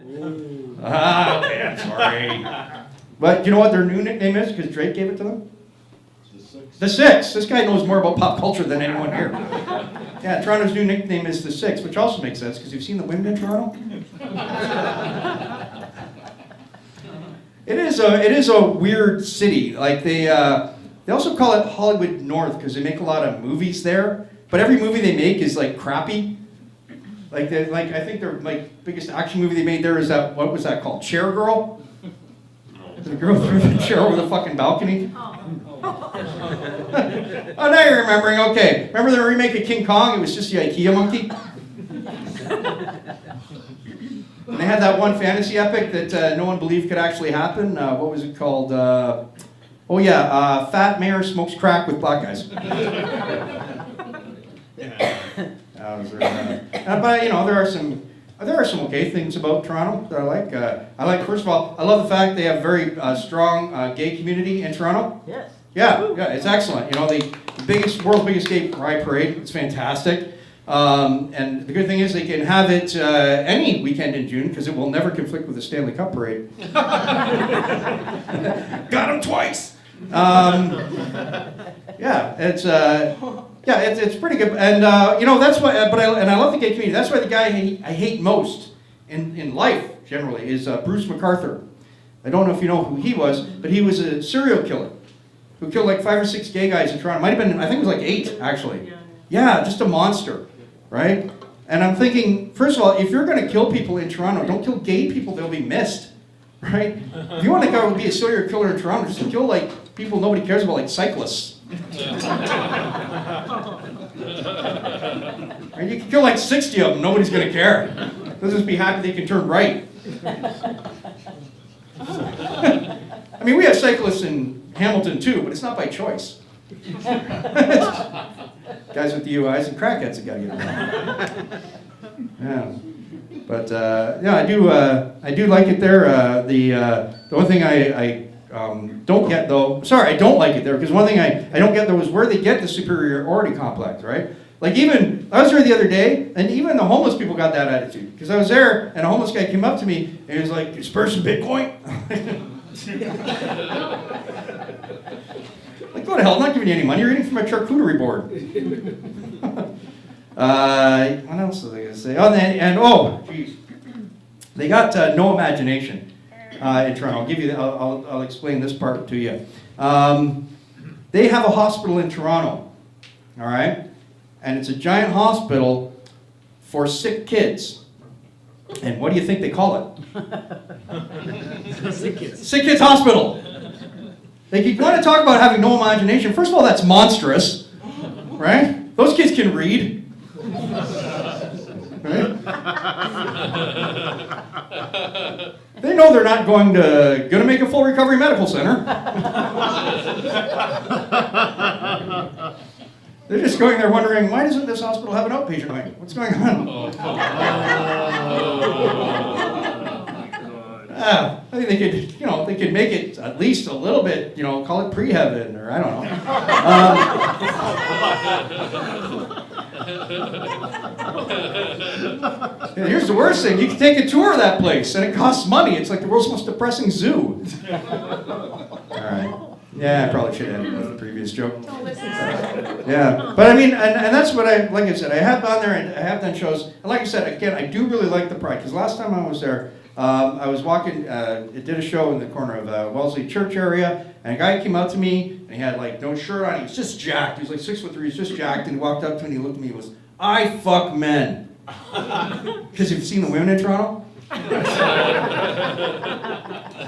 Okay, I'm sorry. But you know what their new nickname is? Because Drake gave it to them? The Six. This guy knows more about pop culture than anyone here. Yeah, Toronto's new nickname is the Six, which also makes sense because you've seen the women in Toronto. It is a weird city. Like they also call it Hollywood North because they make a lot of movies there. But every movie they make is like crappy. I think their biggest action movie they made there is that, what was that called? Chair Girl? The girl threw the chair over the fucking balcony. Oh, now you're remembering. Okay, remember the remake of King Kong? It was just the IKEA monkey. And they had that one fantasy epic that no one believed could actually happen. What was it called? Fat Mayor Smokes Crack with Black Guys. But you know, there are some okay things about Toronto that I like. First of all, I love the fact they have a very strong gay community in Toronto. Yes. Yeah, it's excellent. You know, the world's biggest gay pride parade. It's fantastic. And the good thing is they can have it any weekend in June because it will never conflict with the Stanley Cup parade. Got him twice. It's pretty good. And you know, that's why. I love the gay community. That's why the guy I hate most in life generally is Bruce MacArthur. I don't know if you know who he was, but he was a serial killer who killed like 5 or 6 gay guys in Toronto. Might have been, I think it was like 8 actually. Yeah, just a monster, right? And I'm thinking, first of all, if you're going to kill people in Toronto, don't kill gay people; they'll be missed, right? If you want to go be a serial killer in Toronto, just kill like people nobody cares about, like cyclists. And you can kill like 60 of them; nobody's going to care. They'll just be happy they can turn right. I mean, we have cyclists in Hamilton too, but it's not by choice. Guys with DUIs and crackheads have got to get around. Yeah, but I do like it there. The one thing I don't get though, I don't like it there because one thing I don't get though is where they get the superiority complex, right? Like even I was there the other day, and even the homeless people got that attitude because I was there, and a homeless guy came up to me and he was like, "Is this person Bitcoin?" Like, go to hell, I'm not giving you any money, you're eating from a charcuterie board. What else was I going to say? Geez. They got no imagination in Toronto. I'll explain this part to you. They have a hospital in Toronto, all right? And it's a giant hospital for sick kids. And what do you think they call it? Sick kids. Sick Kids Hospital. Like, you want to talk about having no imagination. First of all, that's monstrous, right? Those kids can read. Right? They know they're not going to make a full recovery medical center. They're just going there wondering, why doesn't this hospital have an outpatient wing? What's going on? I think they could make it at least a little bit, call it pre-heaven, or I don't know. Here's the worst thing, you can take a tour of that place, and it costs money. It's like the world's most depressing zoo. All right. Yeah, I probably should end with the previous joke. Yeah, but I mean, and that's what like I said, I have gone there and I have done shows. And like I said, again, I do really like the Pride, because last time I was there, I was walking, it did a show in the corner of the Wellesley Church area, and a guy came out to me, and he had like no shirt on, he was just jacked, he was like 6'3", he was just jacked, and he walked up to me and he looked at me and he goes, "I fuck men." Because you've seen the women in Toronto?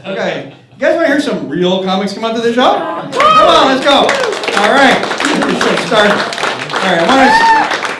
Okay. You guys want to hear some real comics come out to the show? Come on, let's go. All right. Let's get started. All right, I want to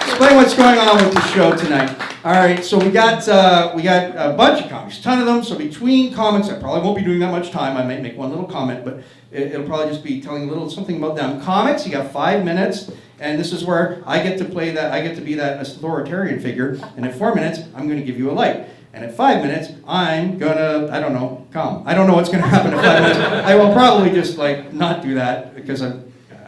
explain what's going on with the show tonight. All right, so we got a bunch of comics, a ton of them. So between comics, I probably won't be doing that much time. I might make one little comment, but it'll probably just be telling a little something about them. Comics, you got 5 minutes, and this is where I get to play that. I get to be that authoritarian figure. And in 4 minutes, I'm going to give you a light. And at 5 minutes, I'm gonna, I don't know, come. I don't know what's gonna happen in 5 minutes. I will probably just like not do that because I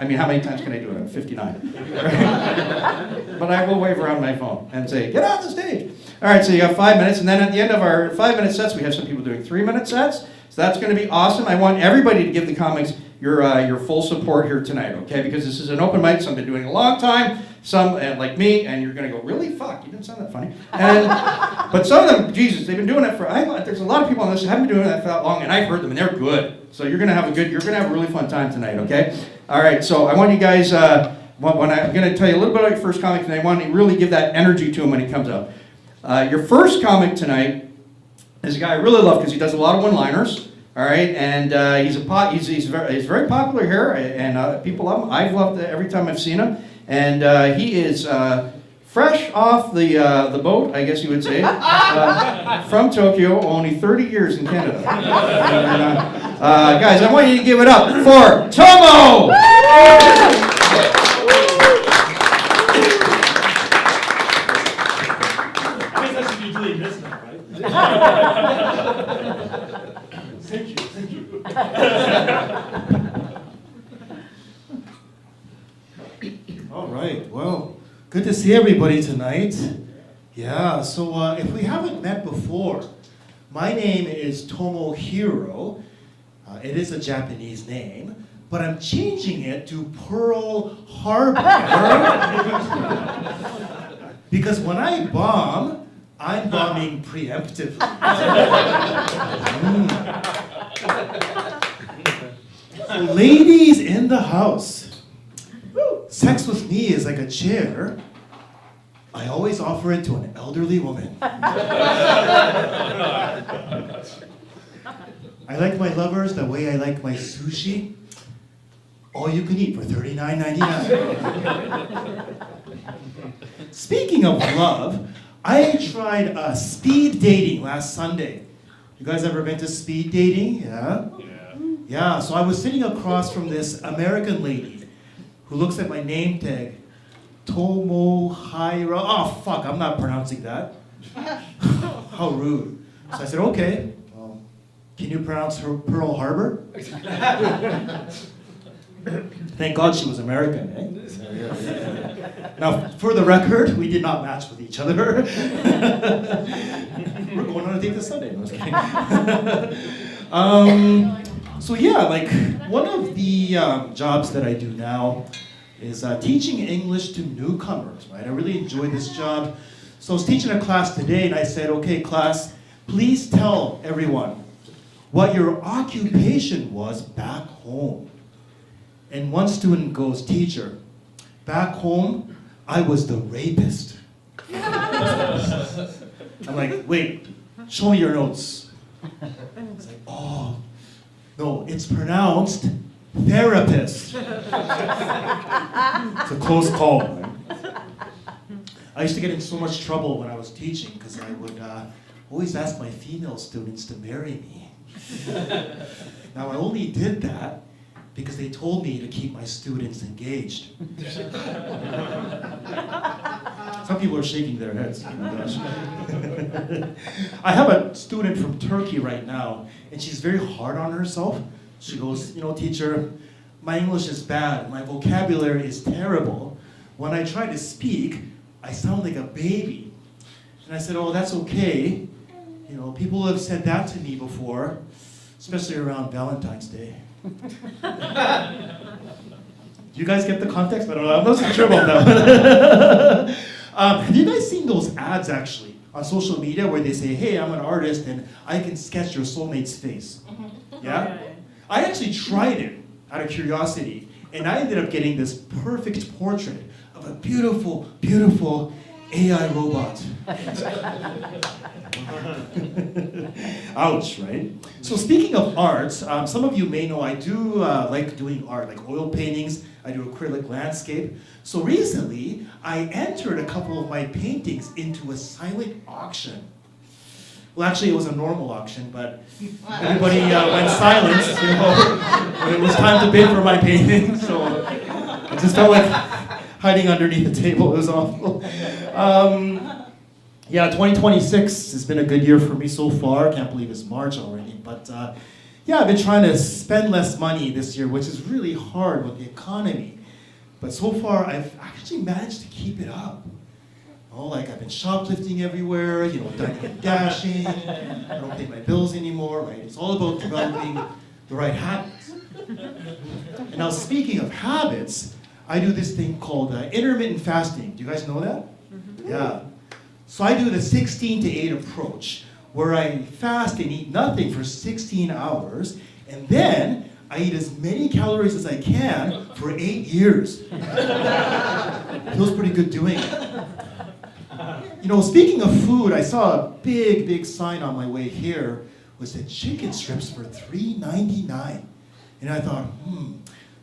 mean, how many times can I do it? I'm 59. Right? But I will wave around my phone and say, "Get off the stage." All right, so you got 5 minutes, and then at the end of our 5-minute sets, we have some people doing 3-minute sets. So that's going to be awesome. I want everybody to give the comics your full support here tonight, okay? Because this is an open mic. Some have been doing it a long time. Some, like me, and you're going to go, really? Fuck, you didn't sound that funny. But some of them, Jesus, they've been doing it for, there's a lot of people on this that haven't been doing that for that long, and I've heard them, and they're good. So you're going to have a really fun time tonight, okay? All right, so I want you guys, when I'm going to tell you a little bit about your first comic, and I want to really give that energy to him when he comes out. Your first comic tonight is a guy I really love because he does a lot of one-liners. All right, and he's very popular here, and people love him. I've loved it every time I've seen him, and he is fresh off the boat, I guess you would say, from Tokyo, only 30 years in Canada. And, guys, I want you to give it up for Tommo! I guess I should be doing this now, right? Thank you. All right, well, good to see everybody tonight. Yeah, so if we haven't met before, my name is Tommo Hiro. It is a Japanese name, but I'm changing it to Pearl Harbor. Because when I bomb, I'm bombing preemptively. Ladies in the house, sex with me is like a chair. I always offer it to an elderly woman. I like my lovers the way I like my sushi. All you can eat for $39.99. Speaking of love, I tried speed dating last Sunday. You guys ever been to speed dating? Yeah? Yeah, so I was sitting across from this American lady who looks at my name tag, Tommo Hiro. Oh, fuck, I'm not pronouncing that. How rude. So I said, okay, can you pronounce her Pearl Harbor? Thank God she was American, eh? Now, for the record, we did not match with each other. We're going on a date this Sunday. No, I was kidding. So yeah, like one of the jobs that I do now is teaching English to newcomers, right? I really enjoy this job. So I was teaching a class today and I said, okay, class, please tell everyone what your occupation was back home. And one student goes, teacher, back home, I was the rapist. I'm like, wait, show me your notes. It's like, oh, no, it's pronounced therapist. It's a close call, right? I used to get in so much trouble when I was teaching because I would always ask my female students to marry me. Now, I only did that because they told me to keep my students engaged. Some people are shaking their heads. Oh my gosh. I have a student from Turkey right now, and she's very hard on herself. She goes, you know, teacher, my English is bad. My vocabulary is terrible. When I try to speak, I sound like a baby. And I said, oh, that's okay. You know, people have said that to me before, especially around Valentine's Day. You guys get the context? I don't know. I'm not so sure about that. Have you guys seen those ads actually on social media where they say, hey, I'm an artist and I can sketch your soulmate's face? Yeah? I actually tried it out of curiosity and I ended up getting this perfect portrait of a beautiful, beautiful AI robot. Ouch, right? So speaking of art, some of you may know I do like doing art, like oil paintings. I do acrylic landscape. So recently, I entered a couple of my paintings into a silent auction. Well, actually, it was a normal auction, but everybody went silent, you know, when it was time to bid for my painting. So I just felt like hiding underneath the table. It was awful. Yeah, 2026 has been a good year for me so far. Can't believe it's March already. But yeah, I've been trying to spend less money this year, which is really hard with the economy. But so far, I've actually managed to keep it up. Oh, like I've been shoplifting everywhere, dining and dashing, I don't pay my bills anymore, right? It's all about developing the right habits. And now speaking of habits, I do this thing called intermittent fasting. Do you guys know that? Yeah. So I do the 16 to 8 approach, where I fast and eat nothing for 16 hours, and then I eat as many calories as I can for 8 years. Feels pretty good doing it. Speaking of food, I saw a big sign on my way here, which said chicken strips for $3.99. And I thought,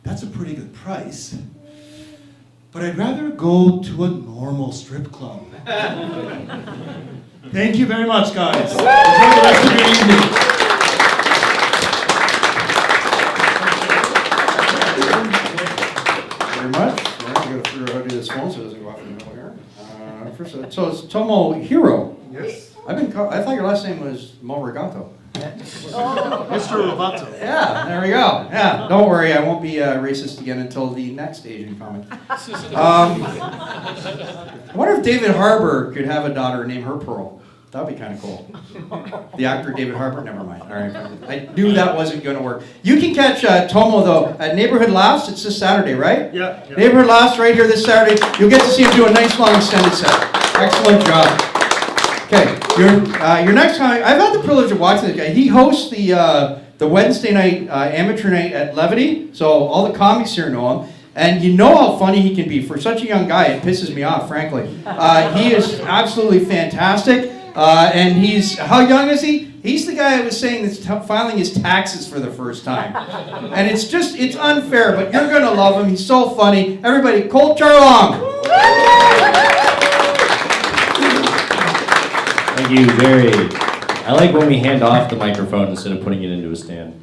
that's a pretty good price. But I'd rather go to a normal strip club. Thank you very much, guys. Enjoy the rest of your evening. Very much. Yeah, I gotta figure out how to do this phone so it doesn't go off in the middle here. So it's Tommo Hiro. Yes. I thought your last name was Morigato. Mr. Roboto. Yeah, there we go. Yeah, don't worry, I won't be racist again until the next Asian comment. I wonder if David Harbour could have a daughter and name her Pearl. That would be kind of cool. The actor David Harbour? Never mind. All right. I knew that wasn't going to work. You can catch Tommo, though, at Neighborhood Laughs. It's this Saturday, right? Yeah. Neighborhood Laughs right here this Saturday. You'll get to see him do a nice long extended set. Excellent job. Okay, your next time, I've had the privilege of watching this guy. He hosts the Wednesday night amateur night at Levity, so all the comics here know him. And you know how funny he can be. For such a young guy, it pisses me off, frankly. He is absolutely fantastic. And how young is he? He's the guy I was saying that's filing his taxes for the first time. And it's unfair, but you're going to love him. He's so funny. Everybody, Colt Jurong. Thank you, Barry. I like when we hand off the microphone instead of putting it into a stand.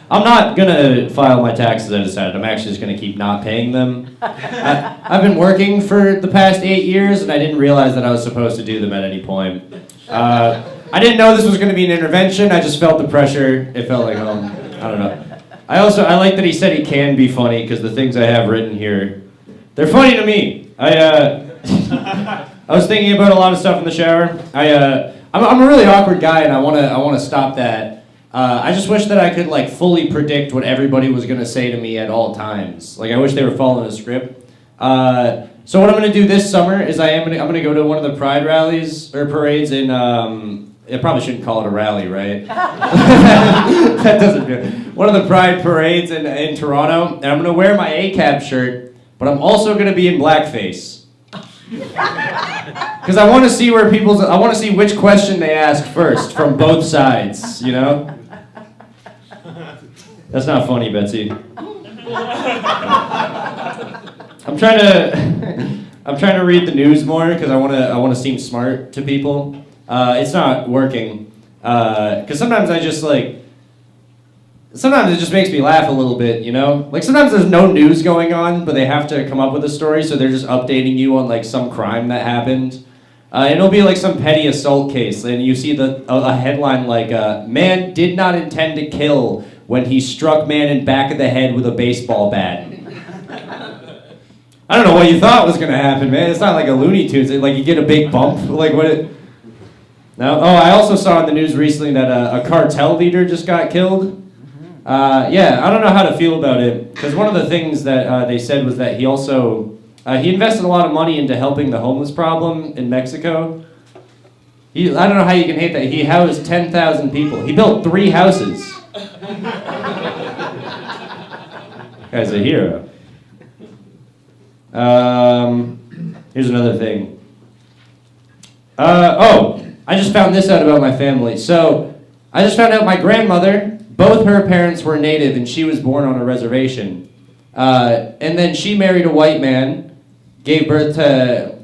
I'm not going to file my taxes, I decided. I'm actually just going to keep not paying them. I've been working for the past 8 years, and I didn't realize that I was supposed to do them at any point. I didn't know this was going to be an intervention. I just felt the pressure. It felt like home. I don't know. I like that he said he can be funny, because the things I have written here, they're funny to me. I was thinking about a lot of stuff in the shower. I'm a really awkward guy, and I want to stop that. I just wish that I could fully predict what everybody was going to say to me at all times. I wish they were following a script. So what I'm going to do this summer is I'm going to go to one of the pride rallies or parades in. I probably shouldn't call it a rally, right? That doesn't do it. One of the pride parades in Toronto, and I'm going to wear my ACAB shirt, but I'm also going to be in blackface. Because I want to see I want to see which question they ask first from both sides, That's not funny, Betsy. I'm trying to read the news more because I want to seem smart to people. It's not working because sometimes sometimes it just makes me laugh a little bit, Sometimes there's no news going on, but they have to come up with a story, so they're just updating you on some crime that happened. And it'll be some petty assault case, and you see a headline "Man did not intend to kill when he struck man in back of the head with a baseball bat." I don't know what you thought was gonna happen, man. It's not like a Looney Tunes. You get a big bump, what? No. Oh, I also saw in the news recently that a cartel leader just got killed. Yeah, I don't know how to feel about it, because one of the things that they said was that he also, he invested a lot of money into helping the homeless problem in Mexico. I don't know how you can hate that. He housed 10,000 people. He built 3 houses. Guy's a hero. Here's another thing. I just found this out about my family. So, I just found out my grandmother, both her parents were native, and she was born on a reservation. And then she married a white man, gave birth to,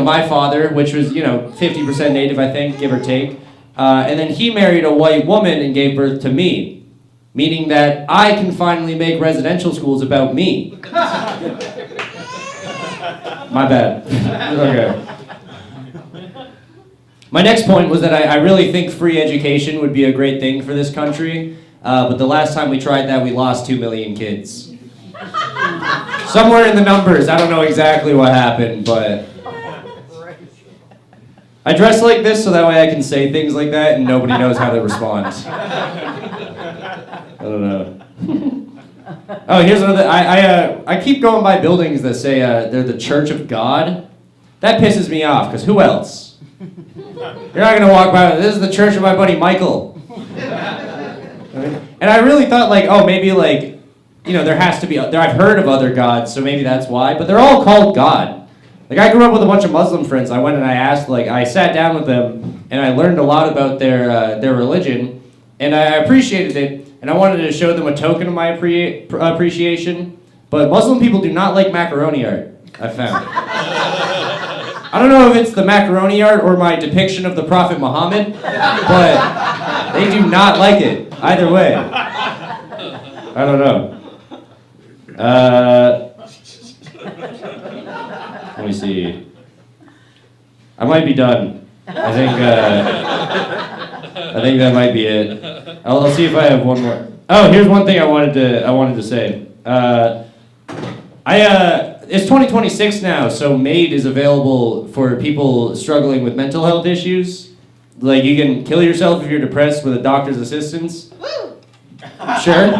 my father, which was, 50% native, I think, give or take. And then he married a white woman and gave birth to me, meaning that I can finally make residential schools about me. My bad. Okay. My next point was that I really think free education would be a great thing for this country. But the last time we tried that, we lost 2 million kids. Somewhere in the numbers, I don't know exactly what happened, but I dress like this so that way I can say things like that and nobody knows how to respond. I don't know. Oh, here's another. I keep going by buildings that say they're the Church of God. That pisses me off, because who else? You're not going to walk by, this is the church of my buddy Michael. And I really thought, like, oh, maybe, like, you know, there has to be, I've heard of other gods, so maybe that's why, but they're all called God. Like, I grew up with a bunch of Muslim friends. I went and I asked, like, I sat down with them, and I learned a lot about their religion, and I appreciated it, and I wanted to show them a token of my appreciation, but Muslim people do not like macaroni art, I found. I don't know if it's the macaroni art or my depiction of the Prophet Muhammad, but they do not like it. Either way. I don't know. Let me see. I might be done. I think that might be it. I'll see if I have one more. Oh, here's one thing I wanted to say. It's 2026 now, so MAID is available for people struggling with mental health issues. Like, you can kill yourself if you're depressed with a doctor's assistance. Sure.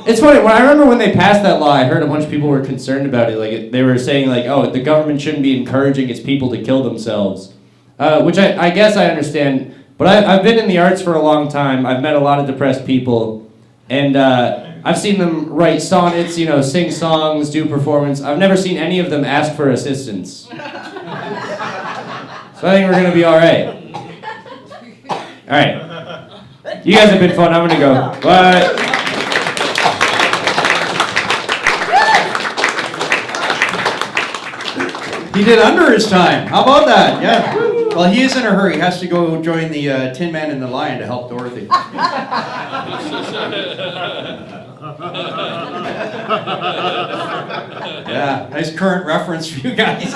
It's funny, I remember when they passed that law, I heard a bunch of people were concerned about it. Like, they were saying, like, oh, the government shouldn't be encouraging its people to kill themselves. Which I guess I understand. But I've been in the arts for a long time. I've met a lot of depressed people. And I've seen them write sonnets, you know, sing songs, do performance. I've never seen any of them ask for assistance. So I think we're going to be all right. All right. You guys have been fun. I'm going to go. Bye. He did under his time. How about that? Yeah. Well, he is in a hurry. He has to go join the Tin Man and the Lion to help Dorothy. Yeah, nice current reference for you guys.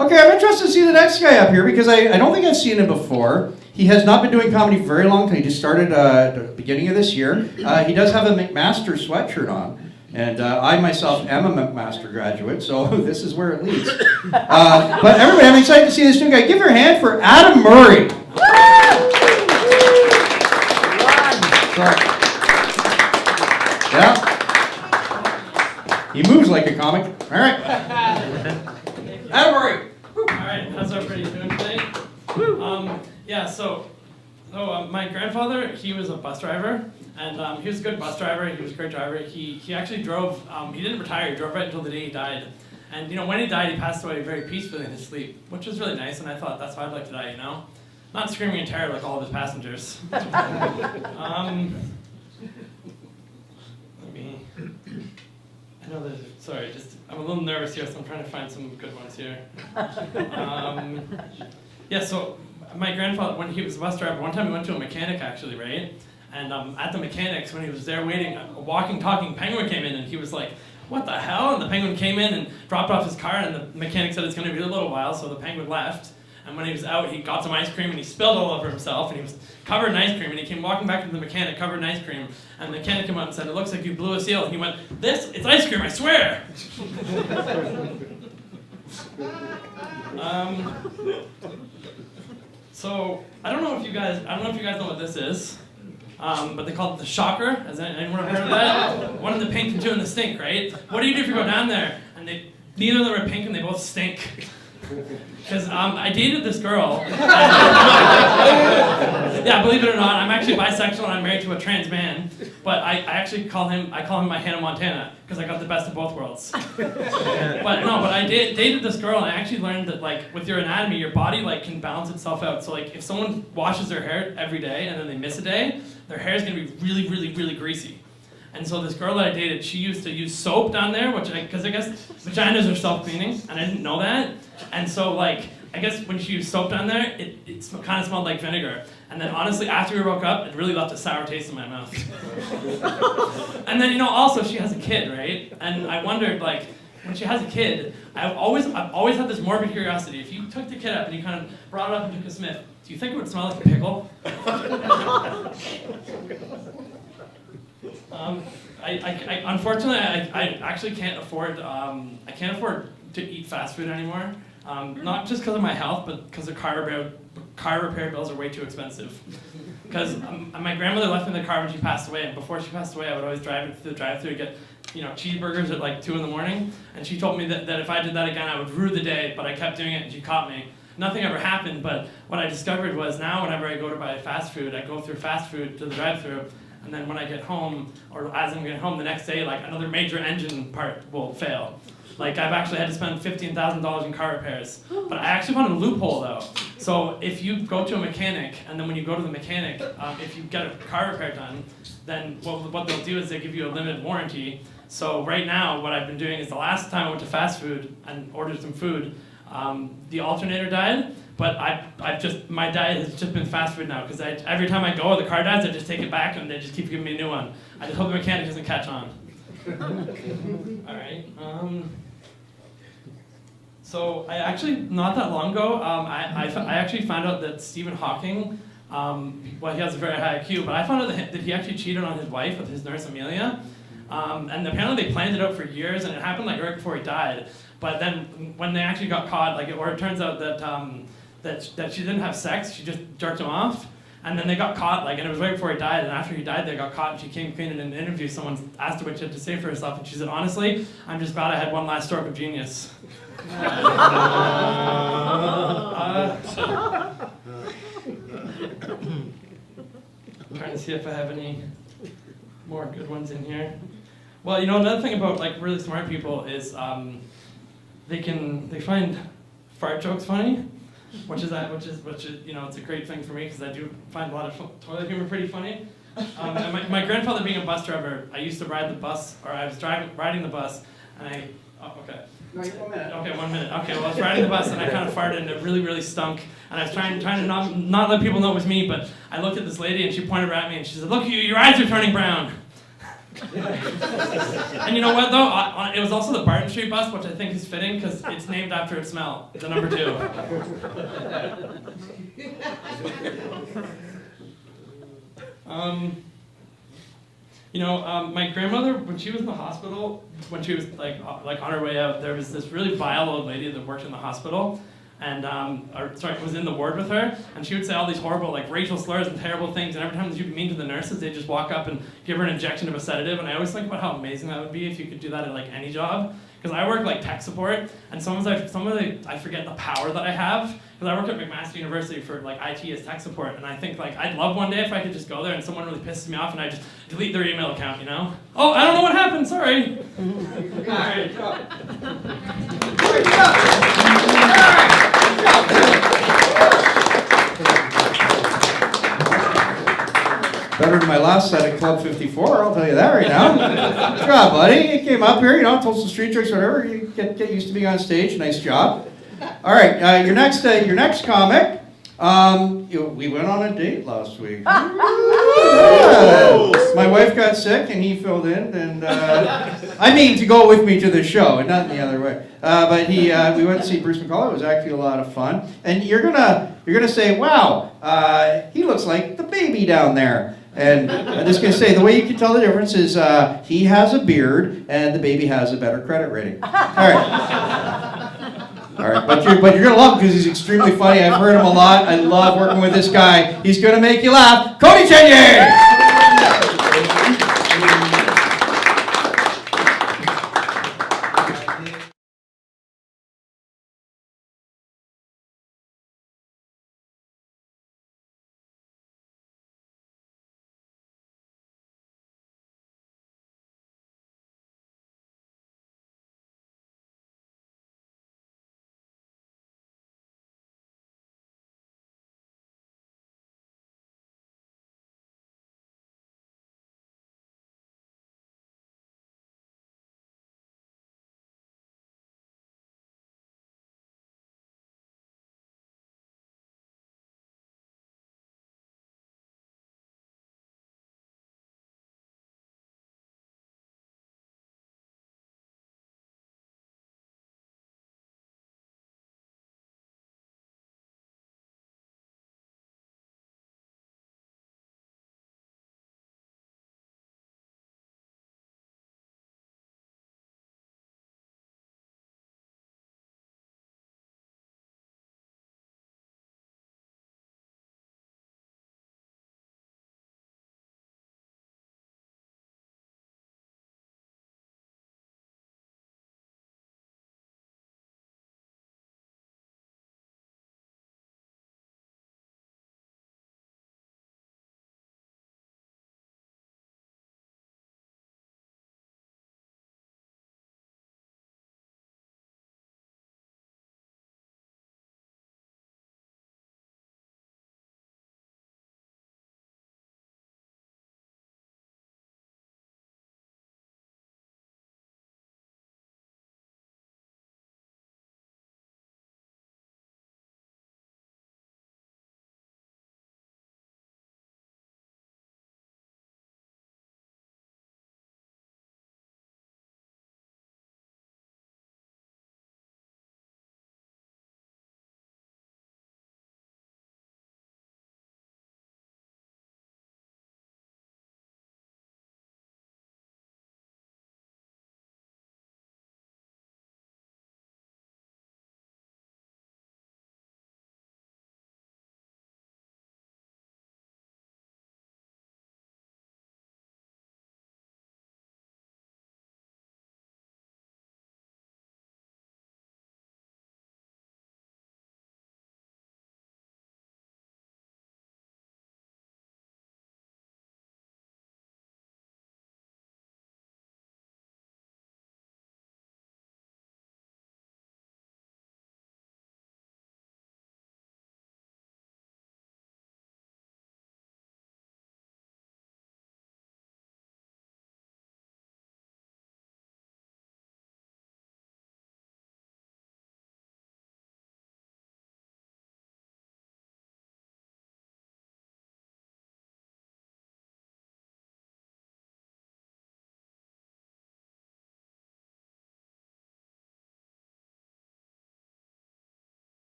Okay, I'm interested to see the next guy up here because I don't think I've seen him before. He has not been doing comedy for very long time. He just started at the beginning of this year. He does have a McMaster sweatshirt on. And I myself am a McMaster graduate, so this is where it leads. But everybody, I'm excited to see this new guy. Give your hand for Adam Murray. Yeah. He moves like a comic. All right. Adam Murray. All right, how's everybody doing today? Yeah, so my grandfather, he was a bus driver, and he was a good bus driver. He was a great driver. He actually drove. He didn't retire. He drove right until the day he died. And you know, when he died, he passed away very peacefully in his sleep, which was really nice. And I thought that's how I'd like to die. You know, not screaming in terror like all of his passengers. I know there's. Sorry, I'm a little nervous here, so I'm trying to find some good ones here. Yeah, so my grandfather, when he was a bus driver, one time we went to a mechanic actually, right? And at the mechanics, when he was there waiting, a walking, talking penguin came in, and he was like, "What the hell?" And the penguin came in and dropped off his car, and the mechanic said it's going to be a little while, so the penguin left. And when he was out, he got some ice cream, and he spilled all over himself, and he was covered in ice cream, and he came walking back to the mechanic covered in ice cream, and the mechanic came out and said, "It looks like you blew a seal," and he went, "It's ice cream, I swear!" So, I don't know if you guys know what this is, but they call it the shocker. Has anyone ever heard of that? One in the pink and two in the stink, right? What do you do if you go down there, and neither of them are pink and they both stink? Because I dated this girl. Yeah, believe it or not, I'm actually bisexual and I'm married to a trans man. But I actually call him my Hannah Montana because I got the best of both worlds. But I dated this girl and I actually learned that like with your anatomy, your body like can balance itself out. So like if someone washes their hair every day and then they miss a day, their hair is gonna be really, really, really greasy. And so this girl that I dated, she used to use soap down there, because I guess vaginas are self-cleaning, and I didn't know that. And so, like, I guess when she used soap down there, it kind of smelled like vinegar. And then, honestly, after we broke up, it really left a sour taste in my mouth. And then, you know, also, she has a kid, right? And I wondered, like, when she has a kid, I've always had this morbid curiosity. If you took the kid up and you kind of brought it up and took a sniff, do you think it would smell like a pickle? Unfortunately, I actually can't afford to eat fast food anymore. Not just because of my health, but because the car repair bills are way too expensive. Because my grandmother left me the car when she passed away, and before she passed away, I would always drive it through the drive-thru and get, cheeseburgers at like 2 in the morning. And she told me that if I did that again, I would rue the day, but I kept doing it and she caught me. Nothing ever happened, but what I discovered was now whenever I go to buy fast food, I go through fast food to the drive-thru, and then when I get home, or as I'm getting home the next day, like another major engine part will fail. Like I've actually had to spend $15,000 in car repairs. But I actually found a loophole though. So if you go to a mechanic, and then when you go to the mechanic, if you get a car repair done, then what they'll do is they give you a limited warranty. So right now, what I've been doing is the last time I went to fast food and ordered some food, the alternator died, but my diet has just been fast food now, because every time I go, the car dies, I just take it back and they just keep giving me a new one. I just hope the mechanic doesn't catch on. All right. So I actually, not that long ago, I actually found out that Stephen Hawking, well, he has a very high IQ, but I found out that he actually cheated on his wife with his nurse Amelia. And apparently they planned it out for years, and it happened like right before he died. But then when they actually got caught, it turns out that she didn't have sex, she just jerked him off. And then they got caught, and it was right before he died, and after he died, they got caught, and she came clean in an interview. Someone asked her what she had to say for herself, and she said, honestly, I'm just glad I had one last stroke of genius. I'm trying to see if I have any more good ones in here. Well, another thing about really smart people is they find fart jokes funny. Which is it's a great thing for me, because I do find a lot of toilet humor pretty funny. And my grandfather being a bus driver, I used to ride the bus, or I was riding the bus, and okay. No, 1 minute. Okay, 1 minute. Okay, well I was riding the bus and I kind of farted and it really, really stunk. And I was trying to not let people know it was me, but I looked at this lady and she pointed at me and she said, look, your eyes are turning brown. And you know what though? It was also the Barton Street bus, which I think is fitting because it's named after its smell, the number 2. My grandmother, when she was in the hospital, when she was on her way out, there was this really vile old lady that worked in the hospital, and was in the ward with her, and she would say all these horrible racial slurs and terrible things, and every time she'd be mean to the nurses, they'd just walk up and give her an injection of a sedative, and I always think about how amazing that would be if you could do that at any job. Because I work tech support, and I forget the power that I have. Because I work at McMaster University for IT as tech support, and I think I'd love one day if I could just go there and someone really pisses me off and I just delete their email account, Oh, I don't know what happened, sorry. All right. Better than my last set at Club 54, I'll tell you that right now. Good job, buddy. You came up here, told some street tricks, whatever. You get used to being on stage. Nice job. All right, your next comic. We went on a date last week. Yeah. My wife got sick and he filled in, and I mean to go with me to the show, and not the other way. But we went to see Bruce McCullough. It was actually a lot of fun. And you're gonna say, wow, he looks like the baby down there. And I'm just going to say, the way you can tell the difference is he has a beard and the baby has a better credit rating. All right. All right, but you're going to love him because he's extremely funny. I've heard him a lot. I love working with this guy. He's going to make you laugh. Cody Jurong!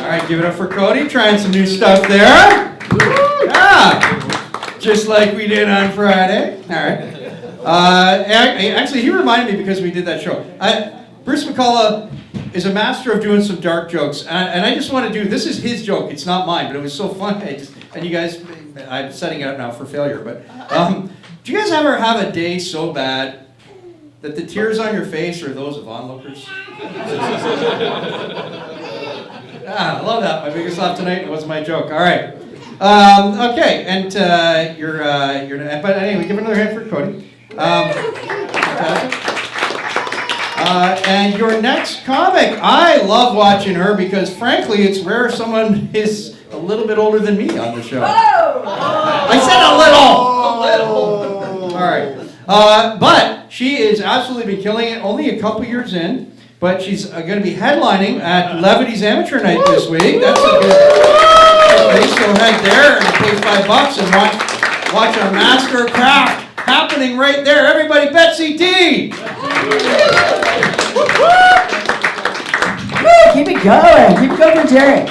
All right, give it up for Cody, trying some new stuff there. Yeah, just like we did on Friday. All right. Actually, he reminded me because we did that show. Bruce McCullough is a master of doing some dark jokes, and I just want to do, this is his joke, it's not mine, but it was so fun. And you guys, I'm setting it up now for failure, but do you guys ever have a day so bad that the tears on your face are those of onlookers? I love that. My biggest laugh tonight, it wasn't my joke. All right. Okay, and but anyway, give another hand for Cody. And your next comic, I love watching her because frankly, it's rare someone is a little bit older than me on the show. I said a little. All right. But she is absolutely been killing it, only a couple years in, but she's going to be headlining at Levity's Amateur Night this week. That's a good place. So head there and pay $5 and watch a master craft happening right there. Everybody, Betsy D! Keep it going. Keep it going for Jerry.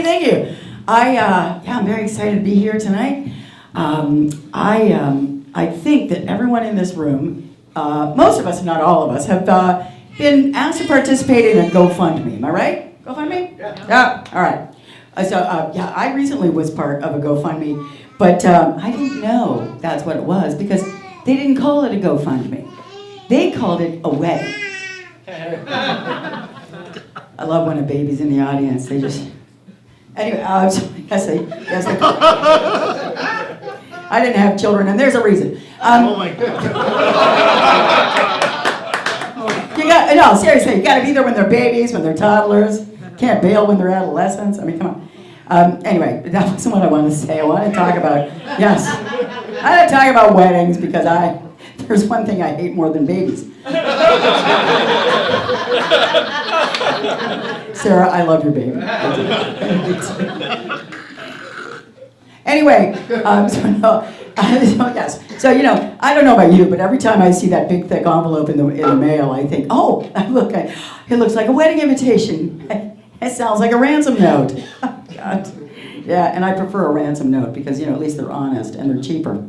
Thank you. I'm very excited to be here tonight. I think that everyone in this room, most of us, if not all of us, have been asked to participate in a GoFundMe. Am I right? GoFundMe? Yeah. All right. I recently was part of a GoFundMe, but I didn't know that's what it was because they didn't call it a GoFundMe. They called it a wedding. I love when a baby's in the audience. They just... Anyway, yes, I didn't have children, and there's a reason. Oh my God. Seriously, you got to be there when they're babies, when they're toddlers. Can't bail when they're adolescents. I mean, come on. Anyway, that wasn't what I wanted to say. I wanted to talk about, weddings because there's one thing I hate more than babies. Sarah, I love your baby. Anyway, yes. So, I don't know about you, but every time I see that big, thick envelope in the mail, I think, oh, look, it looks like a wedding invitation. It sounds like a ransom note. God. Yeah, and I prefer a ransom note because, at least they're honest and they're cheaper.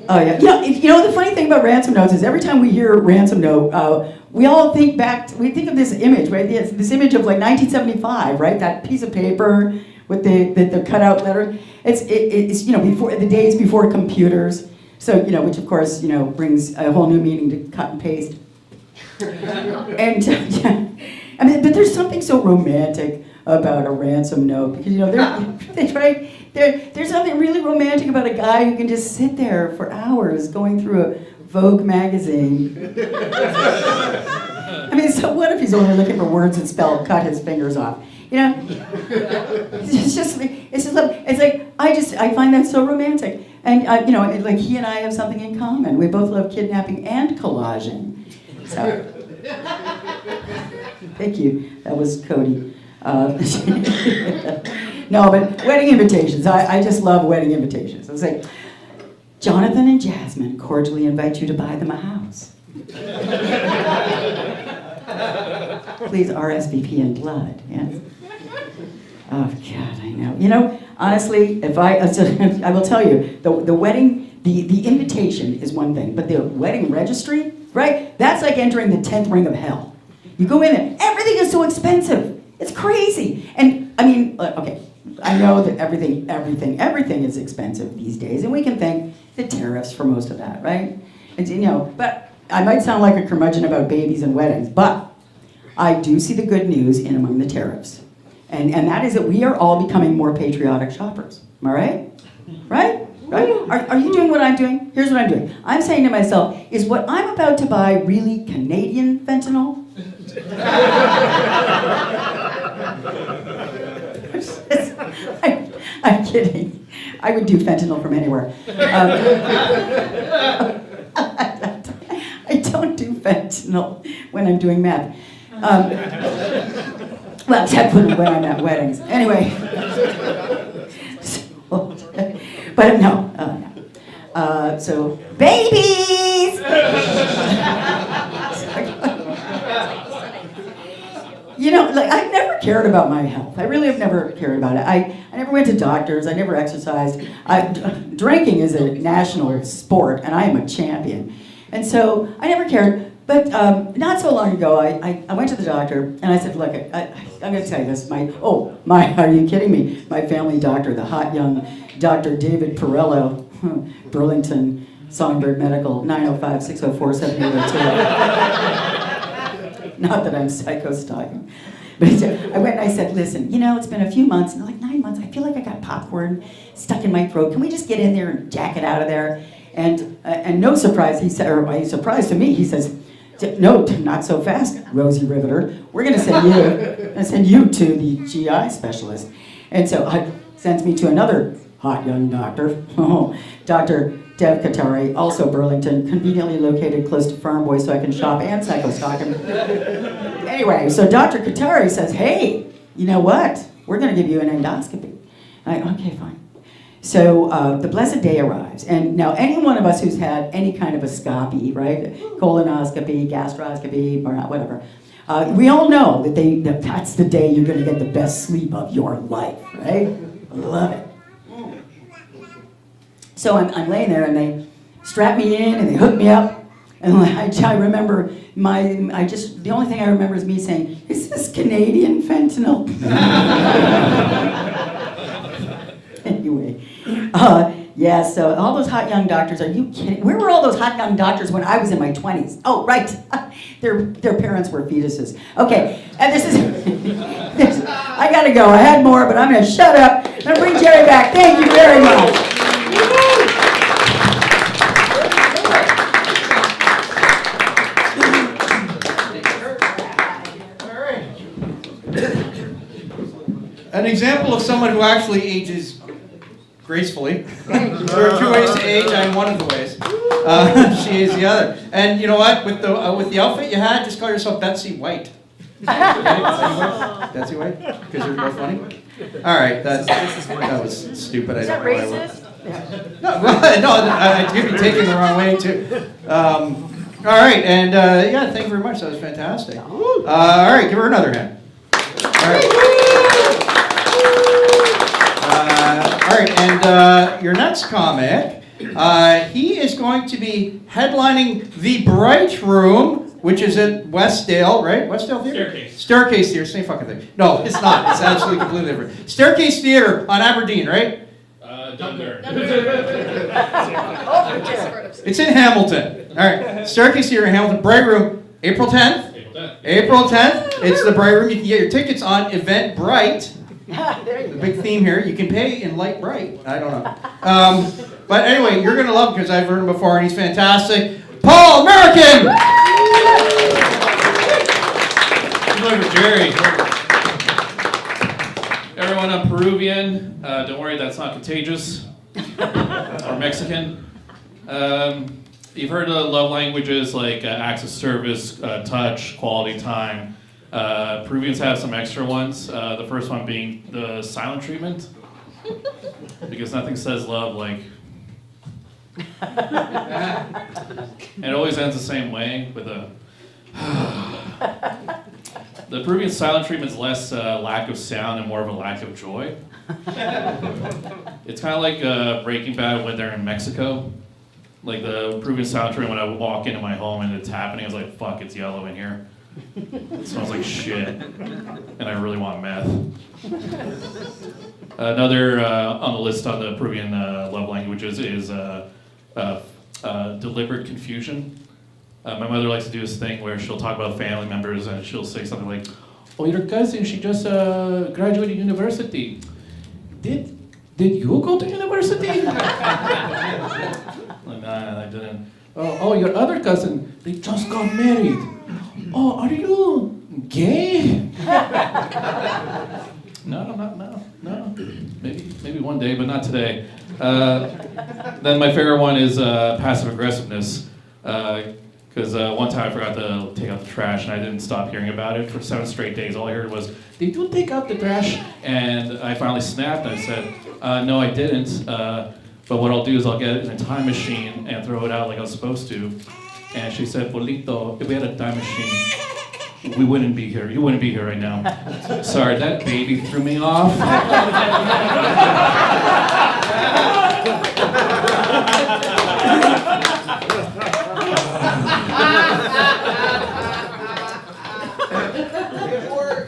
Oh, yeah. The funny thing about ransom notes is every time we hear ransom note, we all think back, we think of this image, right? This image of like 1975, right? That piece of paper with the cutout letter. It's before the days before computers. So, which of course, brings a whole new meaning to cut and paste. And, but there's something so romantic about a ransom note because, there's something really romantic about a guy who can just sit there for hours going through a Vogue magazine. So what if he's only looking for words that spell cut his fingers off? I find that so romantic. And, he and I have something in common. We both love kidnapping and collaging. So, thank you. That was Cody. No, but wedding invitations. I just love wedding invitations. It's like, Jonathan and Jasmine cordially invite you to buy them a house. Please RSVP in blood, yes. Oh, God, I know. Honestly, I will tell you, the wedding, the invitation is one thing, but the wedding registry, right? That's like entering the 10th ring of hell. You go in there, everything is so expensive. It's crazy. And, okay, I know that everything is expensive these days, and we can thank the tariffs for most of that, right? And, but I might sound like a curmudgeon about babies and weddings, but I do see the good news in among the tariffs. And that is that we are all becoming more patriotic shoppers. Am I right? Right? Are you doing what I'm doing? Here's what I'm doing. I'm saying to myself, is what I'm about to buy really Canadian fentanyl? I'm kidding. I would do fentanyl from anywhere. I don't do fentanyl when I'm doing meth. Well, except when I'm at weddings. Anyway. But no. So, babies! you know, like I've never cared about my health. I really have never cared about it. I never went to doctors. I never exercised. Drinking is a national sport, and I am a champion. And so I never cared. But not so long ago, I went to the doctor, and I said, look, I'm going to tell you this. Are you kidding me? My family doctor, the hot young Dr. David Perello, Burlington, Songbird Medical, 905-604-7802. Not that I'm psycho-stalking. But I went and I said, listen, you know, it's been a few months, and like 9 months, I feel like I got popcorn stuck in my throat. Can we just get in there and jack it out of there? And no surprise, he said, or a surprise to me, he says, no, not so fast, Rosie Riveter. We're going to send you to the GI specialist. And so sends me to another hot young doctor, Dr. Dev Katari, also Burlington, conveniently located close to Farm Boy, so I can shop and psycho-stalk him. Anyway, so Dr. Katari says, hey, you know what? We're going to give you an endoscopy. Okay, fine. So the blessed day arrives, and now any one of us who's had any kind of a scopy, right, colonoscopy, gastroscopy, or whatever, we all know that that's the day you're going to get the best sleep of your life, right? Love it. So I'm laying there, and they strap me in, and they hook me up, and I remember the only thing I remember is me saying, "Is this Canadian fentanyl?" Anyway, yeah, so all those hot young doctors, are you kidding? Where were all those hot young doctors when I was in my 20s? Oh, right, their parents were fetuses. Okay, and I gotta go. I had more, but I'm gonna shut up. I'm gonna bring Jerry back. Thank you very much. An example of someone who actually ages gracefully. There are 2 ways to age. I'm one of the ways. She is the other. And you know what? With the outfit you had, just call yourself Betsy White. Betsy White? Because you're more funny? All right. That was stupid. Is that racist? No, I could be taken the wrong way, too. All right. And yeah, thank you very much. That was fantastic. All right. Give her another hand. All right. All right, and your next comic, he is going to be headlining the Bright Room, which is at Westdale, right? Westdale Theater? Staircase Theater, same fucking thing. No, it's not. It's absolutely completely different. Staircase Theater on Aberdeen, right? Dunder. It's in Hamilton. All right, Staircase Theater in Hamilton, Bright Room, April 10th. April 10th. It's the Bright Room. You can get your tickets on Eventbrite. The big theme here, you can pay in light bright. I don't know. But anyway, you're going to love him because I've heard him before and he's fantastic. Paul American! Look at Jerry. Everyone, I'm Peruvian. Don't worry, that's not contagious. Or Mexican. You've heard of love languages like acts of service, touch, quality time. Peruvians have some extra ones. The first one being the silent treatment, because nothing says love like. And it always ends the same way with a. The Peruvian silent treatment is less lack of sound and more of a lack of joy. It's kind of like Breaking Bad when they're in Mexico. Like the Peruvian silent treatment when I walk into my home and it's happening, I was like, fuck, it's yellow in here. It smells like shit, and I really want meth. Another on the list on the Peruvian love languages is deliberate confusion. My mother likes to do this thing where she'll talk about family members and she'll say something like, "Oh, your cousin, she just graduated university. Did you go to university?" Like, nah, I didn't. Oh, your other cousin, they just got married. Oh, are you gay? No. Maybe one day, but not today. Then my favorite one is passive aggressiveness. Because one time I forgot to take out the trash and I didn't stop hearing about it for 7 straight days. All I heard was, "Did you take out the trash?" And I finally snapped and I said, "No, I didn't. But what I'll do is I'll get it in a time machine and throw it out like I was supposed to." And she said, "Bolito, if we had a time machine, we wouldn't be here. You wouldn't be here right now. Sorry, that baby threw me off.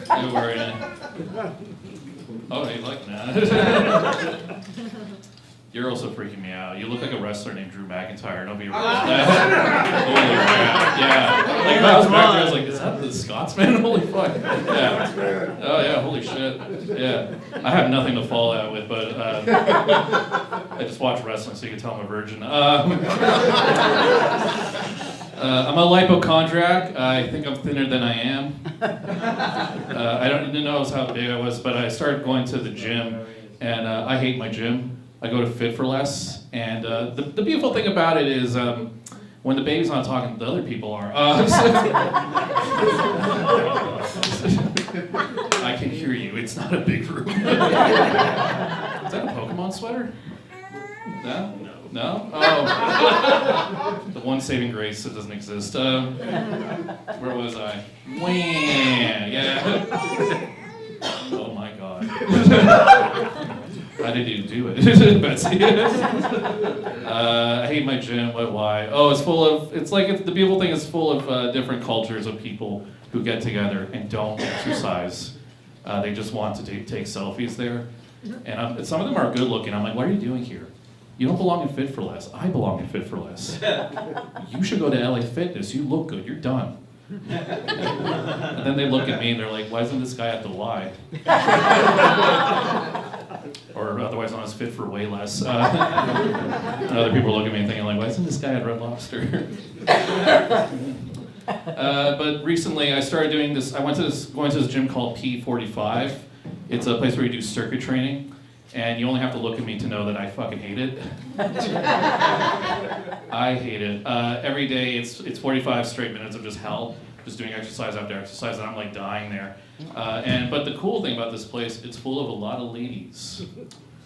Don't worry. Oh, you like that? You're also freaking me out. You look like a wrestler named Drew McIntyre. Nobody realized that. Holy crap. Yeah. Like, I was back there, I was like, is that the Scotsman? Holy fuck. Yeah. Oh, yeah, holy shit. Yeah. I have nothing to fall out with, but I just watch wrestling so you can tell I'm a virgin. I'm a lipochondriac. I think I'm thinner than I am. I didn't know how big I was, but I started going to the gym, and I hate my gym. I go to Fit for Less, and the beautiful thing about it is when the baby's not talking, the other people are. I can hear you. It's not a big room. Is that a Pokemon sweater? No? No? Oh. The one saving grace that doesn't exist. Where was I? Wham! Yeah. Oh my god. How did you do it, Betsy? I hate my gym, but why? Oh, it's full of, the beautiful thing is full of different cultures of people who get together and don't exercise. They just want to take selfies there. And some of them are good looking. I'm like, what are you doing here? You don't belong in Fit for Less. I belong in Fit for Less. You should go to LA Fitness. You look good. You're done. And then they look at me and they're like, why doesn't this guy have to lie? Or otherwise known as Fit for Way Less. And other people look at me and thinking like, why isn't this guy at Red Lobster? But recently I started doing this. I went to going to this gym called P45. It's a place where you do circuit training. And you only have to look at me to know that I fucking hate it. I hate it. Every day it's 45 straight minutes of just hell, just doing exercise after exercise, and I'm like dying there. But the cool thing about this place, it's full of a lot of ladies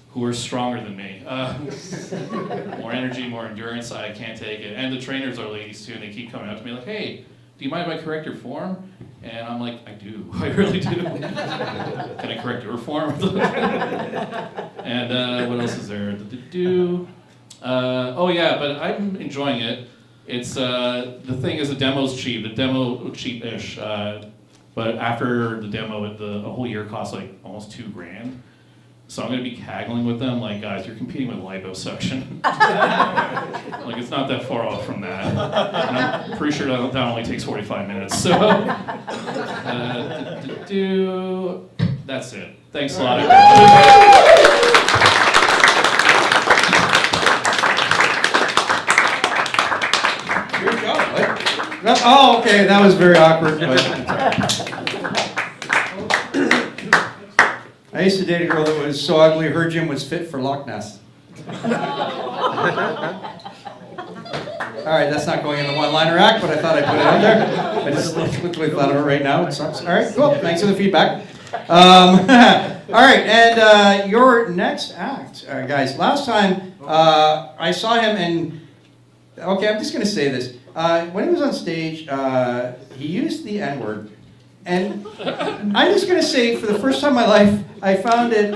who are stronger than me. More energy, more endurance, I can't take it. And the trainers are ladies too, and they keep coming up to me like, hey, do you mind if I correct your form? And I'm like, I do, I really do. Can I correct your form? And what else is there? Oh yeah, but I'm enjoying it. It's, the thing is the demo's cheap, the demo cheap-ish. But after the demo, a whole year costs like almost $2,000. So I'm gonna be haggling with them, like, guys, you're competing with liposuction. Like, it's not that far off from that. And I'm pretty sure that only takes 45 minutes, so. That's it. Thanks a lot, everyone. Here we go. Oh, okay, that was very awkward. I used to date a girl that was so ugly, her gym was fit for Loch Ness. All right, that's not going in the one-liner act, but I thought I'd put it out there. I just quickly thought of it right now. It sucks. All right, cool. Thanks for the feedback. All right, and your next act, guys. Last time I saw him, and okay, I'm just going to say this. When he was on stage, he used the N-word. And I'm just going to say, for the first time in my life, I found it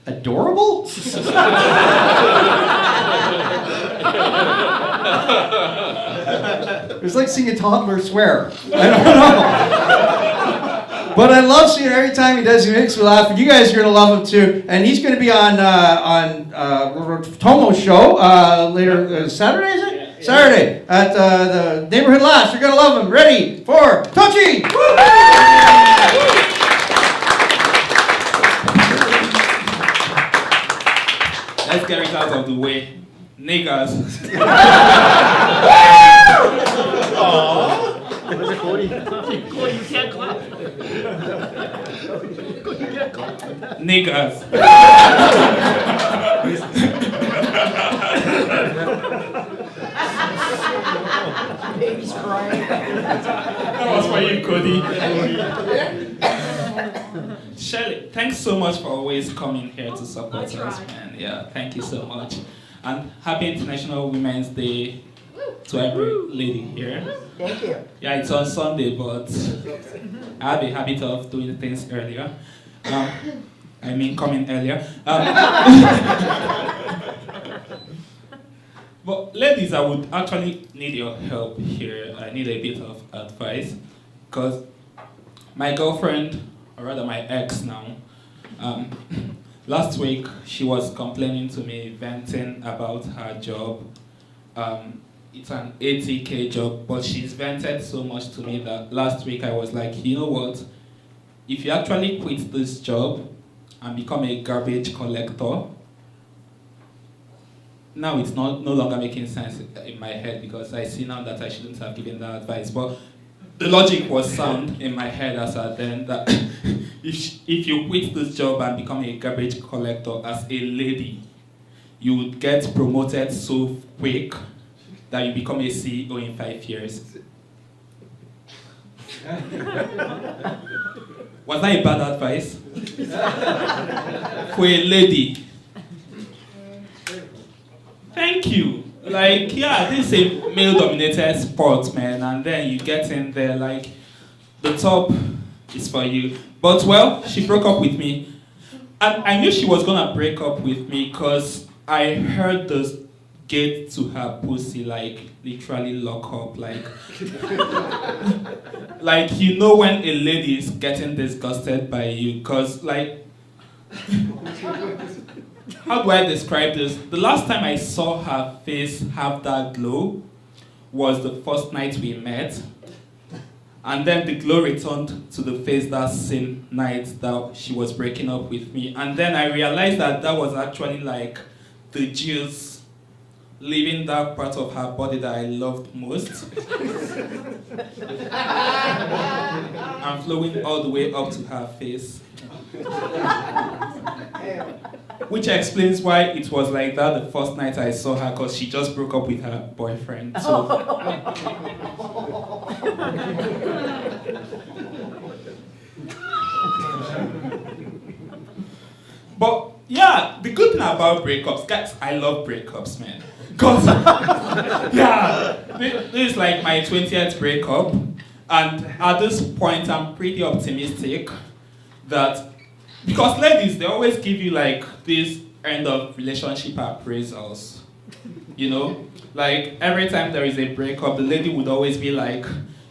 adorable. It was like seeing a toddler swear. I don't know. But I love seeing it every time he does. He makes me laugh, and you guys are going to love him too. And he's going to be on Tommo's show later Saturday, is it? Saturday at the Neighborhood Laughs. You're going to love him. Ready for Tochi! Let's get it out of the way. Niggas. Cody, you can't clap. Niggas. Baby's crying. That was for you, Cody. Shelley, thanks so much for always coming here to support us, man. Yeah, thank you so much. And happy International Women's Day. to every lady here. Thank you. Yeah, it's on Sunday, but I have a habit of doing things earlier. Coming earlier. But ladies, I would actually need your help here. I need a bit of advice, because my girlfriend, or rather my ex now, last week she was complaining to me, venting about her job. It's an 80K job, but she's vented so much to me that last week I was like, you know what? If you actually quit this job and become a garbage collector, now it's no longer making sense in my head, because I see now that I shouldn't have given that advice. But the logic was sound in my head as at then, that if you quit this job and become a garbage collector as a lady, you would get promoted so quick that you become a CEO in 5 years. Was that a bad advice? For a lady. Thank you. Like, yeah, this is a male-dominated sport, man, and then you get in there, like, the top is for you. But, well, she broke up with me. And I knew she was gonna break up with me because I heard the gate to her pussy, like, literally lock up, like... like, you know when a lady is getting disgusted by you, because, like... How do I describe this? The last time I saw her face have that glow was the first night we met. And then the glow returned to the face that same night that she was breaking up with me. And then I realized that that was actually like the juice leaving that part of her body that I loved most. And flowing all the way up to her face. Which explains why it was like that the first night I saw her, because she just broke up with her boyfriend. So. But yeah, the good thing about breakups, guys, I love breakups, man. Because, yeah, this is like my 20th breakup. And at this point, I'm pretty optimistic that, because ladies, they always give you like this end of relationship appraisals. You know? Like every time there is a breakup, the lady would always be like,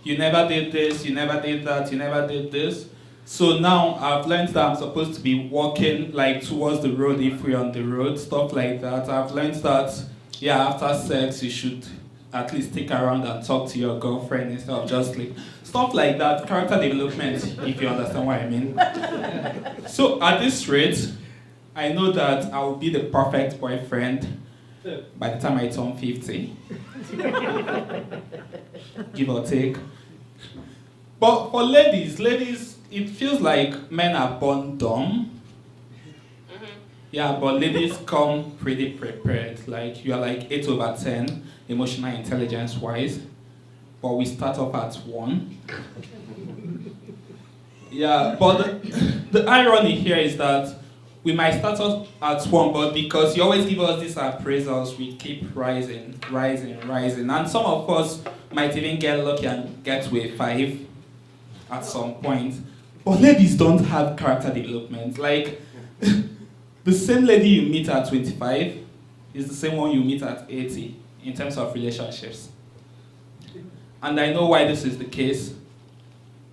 you never did this, you never did that, you never did this. So now I've learned that I'm supposed to be walking like towards the road if we're on the road, stuff like that. I've learned that, yeah, after sex, you should at least stick around and talk to your girlfriend instead of just sleep. Stuff like that, character development, if you understand what I mean. So at this rate, I know that I will be the perfect boyfriend by the time I turn 50. Give or take. But for ladies, it feels like men are born dumb. Yeah, but ladies come pretty prepared. Like, you are like 8/10, emotional intelligence-wise. But we start off at 1. Yeah, but the irony here is that we might start off at 1, but because you always give us these appraisals, we keep rising. And some of us might even get lucky and get to a 5 at some point. But ladies don't have character development. Like, the same lady you meet at 25 is the same one you meet at 80 in terms of relationships. And I know why this is the case,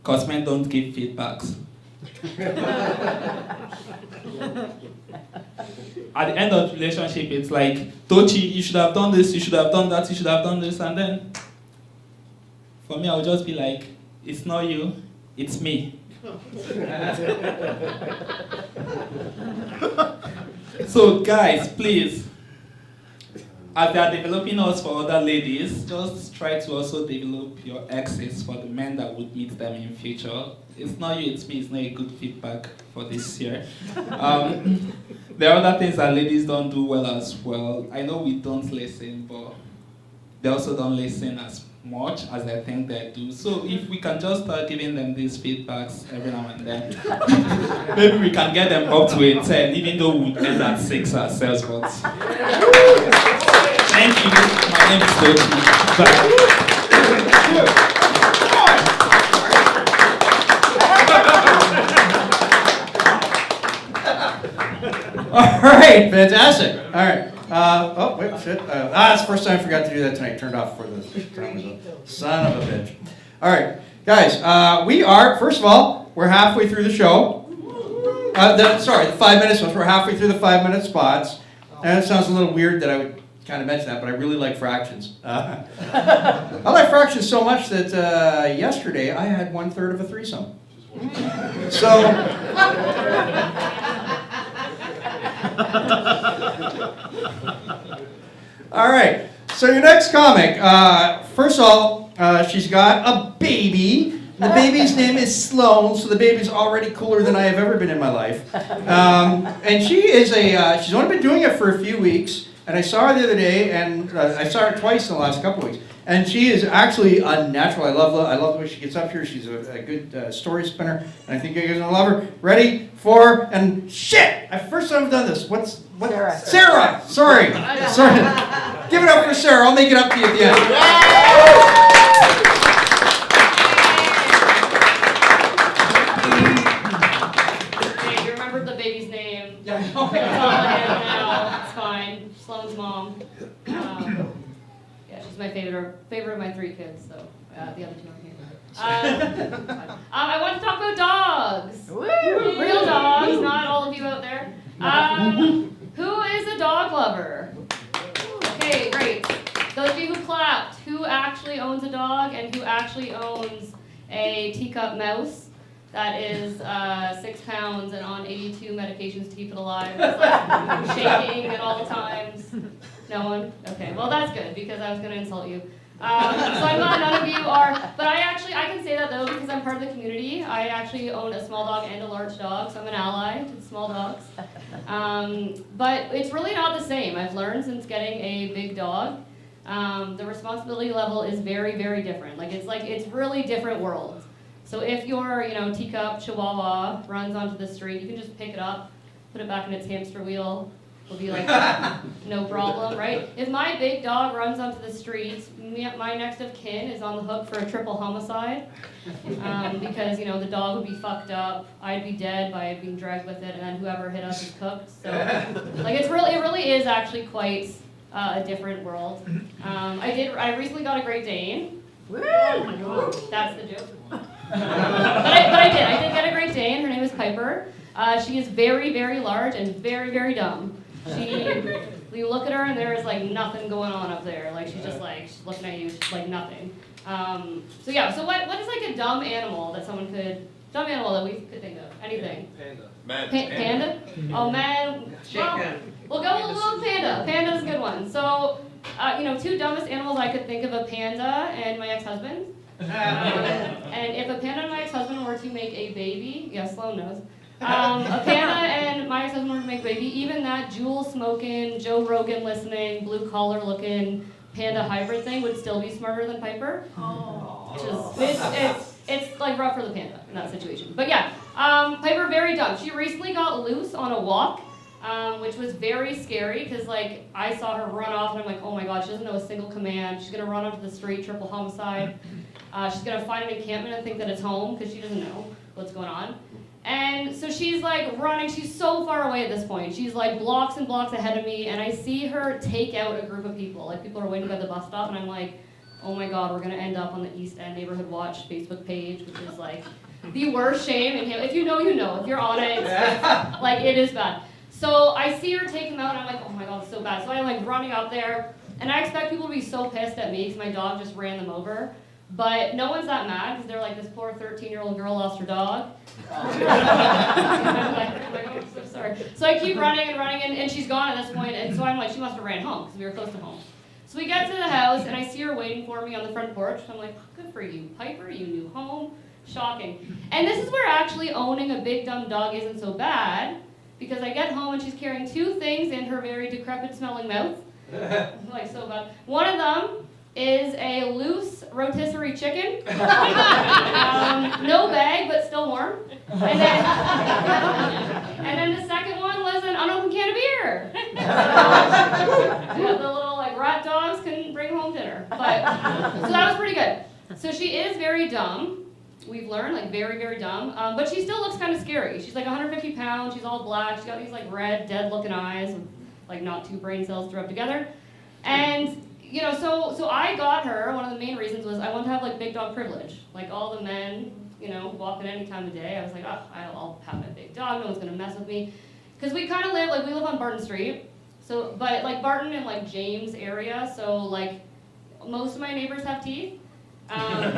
because men don't give feedbacks. At the end of the relationship, it's like, Tochi, you should have done this, you should have done that, you should have done this, and then, for me, I'll just be like, it's not you, it's me. So guys, please, as they are developing us for other ladies, just try to also develop your exes for the men that would meet them in future. It's not you, it's me, it's not a good feedback for this year. There are other things that ladies don't do well as well. I know we don't listen, but they also don't listen as much as I think they do. So if we can just start giving them these feedbacks every now and then, maybe we can get them up to a 10, even though we end at 6 ourselves. But thank you. name is Tochi. All right, fantastic. All right. Oh, wait, shit. That's the first time I forgot to do that tonight. Turned off before the time was up. Son of a bitch. All right, guys, we are, first of all, we're halfway through the show. The 5 minutes ones. We're halfway through the 5-minute spots. And it sounds a little weird that I would kind of mention that, but I really like fractions. I like fractions so much that yesterday I had 1/3 of a threesome. So, all right. So your next comic, first of all, she's got a baby. The baby's name is Sloan, so the baby's already cooler than I have ever been in my life. And she is she's only been doing it for a few weeks, and I saw her the other day, and I saw her twice in the last couple weeks. And she is actually unnatural. I love the way she gets up here. She's a good story spinner, and I think you guys are gonna love her. Ready, for, and shit! First time I've done this. What's Sarah. Sarah! Sorry. Give it up for Sarah. I'll make it up to you at the end. Okay, you remembered the baby's name. It's all in now. It's fine. Sloan's mom. Yeah, she's my favorite of my 3 kids, so the other 2 aren't here. I want to talk about dogs. Real dogs, not all of you out there. Who is a dog lover? Okay, great. Those of you who clapped, who actually owns a dog and who actually owns a teacup mouse that is 6 pounds and on 82 medications to keep it alive? It's like shaking at all times. No one? Okay, well that's good because I was going to insult you. So I'm glad none of you are, but I can say that though because I'm part of the community. I actually own a small dog and a large dog, so I'm an ally to the small dogs. But it's really not the same. I've learned since getting a big dog, the responsibility level is very, very different. It's really different worlds. So if your, teacup chihuahua runs onto the street, you can just pick it up, put it back in its hamster wheel. Will be like, no problem, right? If my big dog runs onto the streets, my next of kin is on the hook for a triple homicide. Because, the dog would be fucked up, I'd be dead by being dragged with it, and then whoever hit us is cooked. So, it really is actually quite a different world. I recently got a Great Dane. Woo! That's the joke. But I did get a Great Dane. Her name is Piper. She is very, very large and very, very dumb. You look at her and there is nothing going on up there. She's just she's looking at you, she's nothing. So what is a dumb animal that we could think of? Anything? Panda. Panda? Oh man. Chicken. We'll go with a little panda. Panda's a good one. So, 2 dumbest animals I could think of: a panda and my ex-husband. And if a panda and my ex-husband were to make a baby, yeah, Sloan knows. A panda and my ex-husband were to make a baby, even that jewel-smoking, Joe Rogan listening, blue-collar looking panda hybrid thing would still be smarter than Piper. It's rough for the panda in that situation. But yeah, Piper very dumb. She recently got loose on a walk, which was very scary because I saw her run off and I'm like, oh my god, she doesn't know a single command. She's gonna run onto the street, triple homicide. She's gonna find an encampment and think that it's home because she doesn't know what's going on. And so she's running, she's so far away at this point. She's blocks and blocks ahead of me, and I see her take out a group of people. People are waiting by the bus stop, and I'm like, oh my god, we're gonna end up on the East End Neighborhood Watch Facebook page, which is the worst shame. And if you know, you know. If you're on it, it is bad. So I see her take him out, and I'm like, oh my god, it's so bad. So I'm running out there, and I expect people to be so pissed at me because my dog just ran them over. But no one's that mad because they're this poor 13-year-old girl lost her dog. I'm like, oh, I'm so sorry. So I keep running and she's gone at this point, and so I'm like, she must have ran home because we were close to home. So we get to the house, and I see her waiting for me on the front porch. I'm like, good for you, Piper, you knew home. Shocking. And this is where actually owning a big dumb dog isn't so bad, because I get home and she's carrying 2 things in her very decrepit smelling mouth. So bad. One of them is a loose rotisserie chicken. No bag, but still warm. And then the second one was an unopened can of beer. The little rat dogs couldn't bring home home dinner. But so that was pretty good. So she is very dumb. We've learned, like very, very dumb. But she still looks kind of scary. She's like 150 pounds. She's all black. She's got these like red, dead-looking eyes, with, like not two brain cells rubbed together. And you know, so I got her. One of the main reasons was I wanted to have like big dog privilege. Like all the men, you know, walking any time of day. I was like, oh, I'll have my big dog. No one's gonna mess with me. Because we kind of live, like we live on Barton Street. So, but like Barton and like James area. So like most of my neighbors have teeth. So like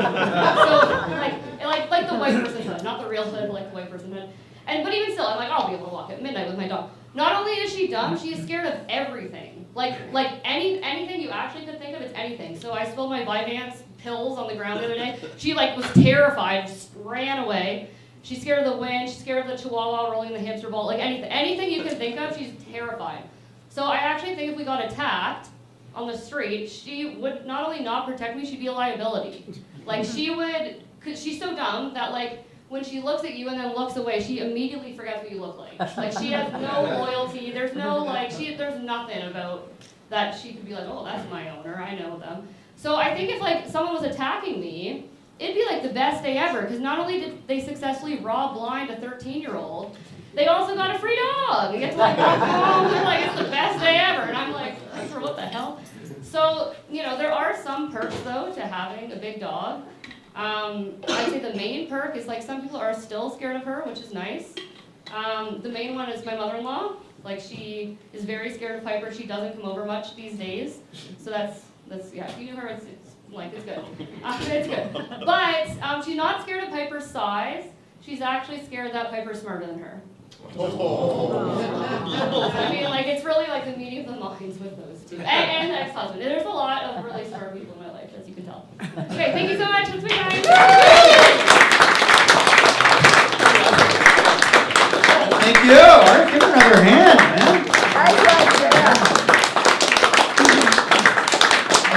the white person hood, not the real hood, but like the white person hood. And but even still, I'm like, I'll be able to walk at midnight with my dog. Not only is she dumb, she is scared of everything. Like anything you actually could think of, it's anything. So I spilled my Vyvanse pills on the ground the other day. She like was terrified, just ran away. She's scared of the wind. She's scared of the chihuahua rolling the hamster ball. Like anything you can think of, she's terrified. So I actually think if we got attacked on the street, she would not only not protect me, she'd be a liability. Like she would, cause she's so dumb that like when she looks at you and then looks away, she immediately forgets what you look like. Like she has no loyalty. There's no like there's nothing about that she could be like, oh, that's my owner. I know them. So I think if like someone was attacking me, it'd be like the best day ever. Because not only did they successfully rob blind a 13-year-old, they also got a free dog. You get to like walk home. They're like, it's the best day ever. And I'm like, what the hell? So, you know, there are some perks though to having a big dog. I'd say the main perk is like some people are still scared of her, which is nice. The main one is my mother-in-law. Like she is very scared of Piper. She doesn't come over much these days. So that's yeah, if you knew her, it's good. It's good. But she's not scared of Piper's size. She's actually scared that Piper's smarter than her. I mean, like, it's really like the meeting of the minds with those two. And the ex-husband. There's a lot of really smart people in my life, as you can tell. Okay, thank you so much. Let's be guys. Thank you. All right, give her another hand, man.